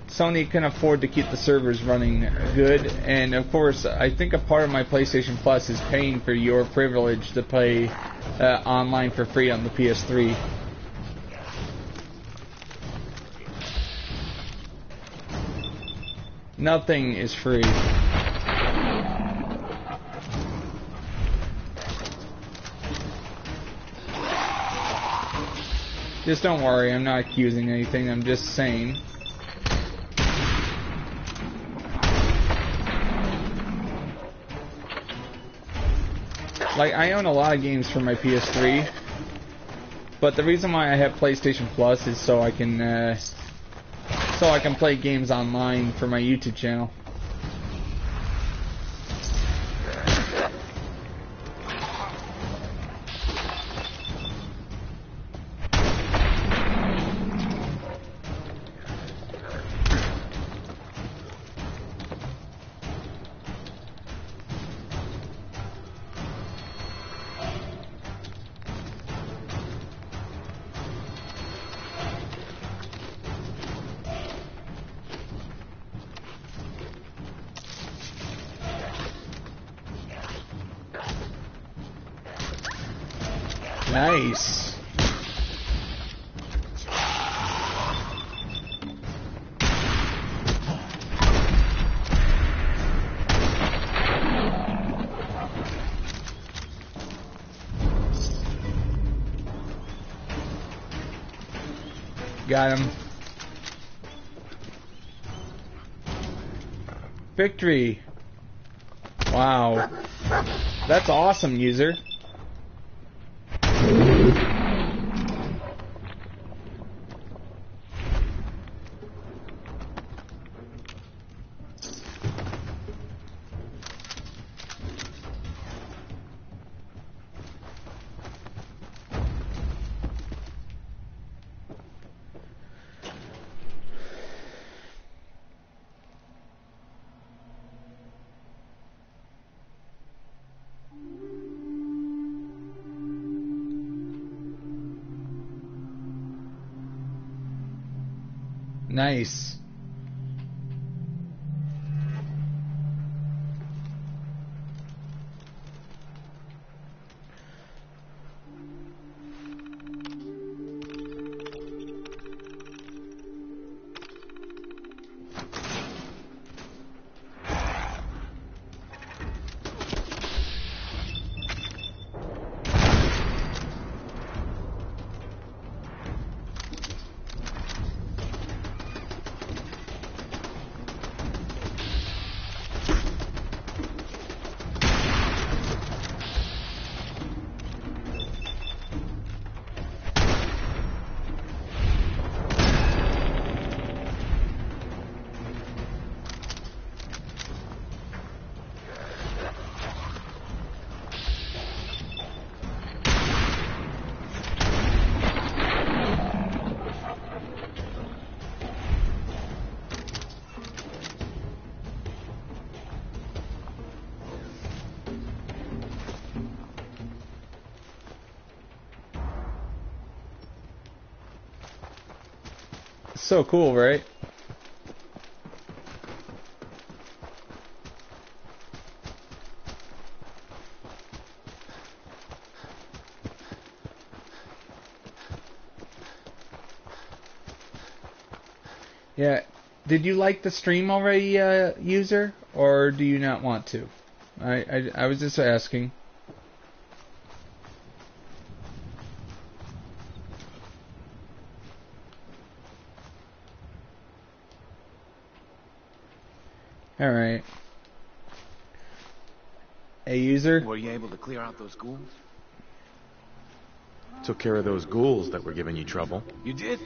S1: Sony can afford to keep the servers running good, and of course, I think a part of my PlayStation Plus is paying for your privilege to play online for free on the PS3. Nothing is free. Just don't worry, I'm not accusing anything, I'm just saying. Like, I own a lot of games for my PS3, but the reason why I have PlayStation Plus is so I can play games online for my YouTube channel. Nice. Got him. Victory. Wow. That's awesome, user. Nice. So cool, right? Yeah. Did you like the stream already, user? Or do you not want to? I was just asking. Alright. Hey, user?
S15: Were you able to clear out those ghouls?
S10: Took care of those ghouls that were giving you trouble.
S15: You did?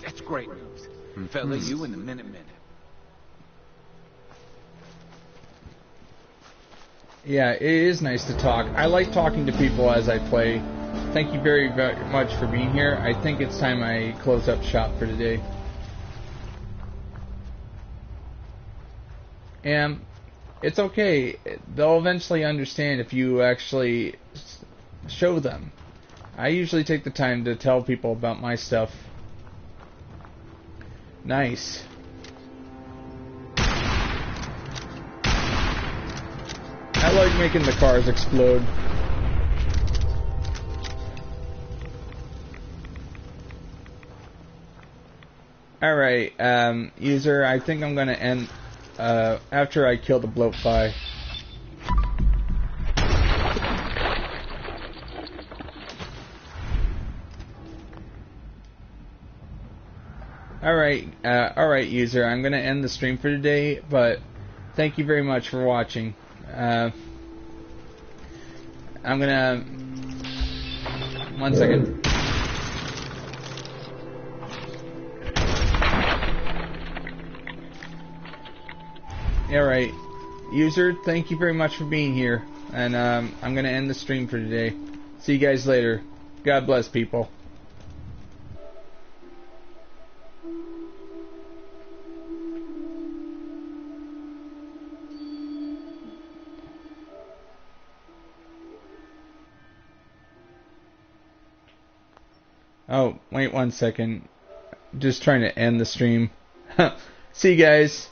S15: That's great news. Fella, you and the Minutemen.
S1: Yeah, it is nice to talk. I like talking to people as I play. Thank you very, very much for being here. I think it's time I close up shop for today. And it's okay. They'll eventually understand if you actually show them. I usually take the time to tell people about my stuff. Nice. I like making the cars explode. Alright, user, I think I'm gonna end after I kill the bloatfly. Alright, user, I'm gonna end the stream for today, but thank you very much for watching. I'm gonna... One second. Alright, user, thank you very much for being here, and I'm gonna end the stream for today. See you guys later. God bless, people. Oh, wait 1 second. Just trying to end the stream. See you guys.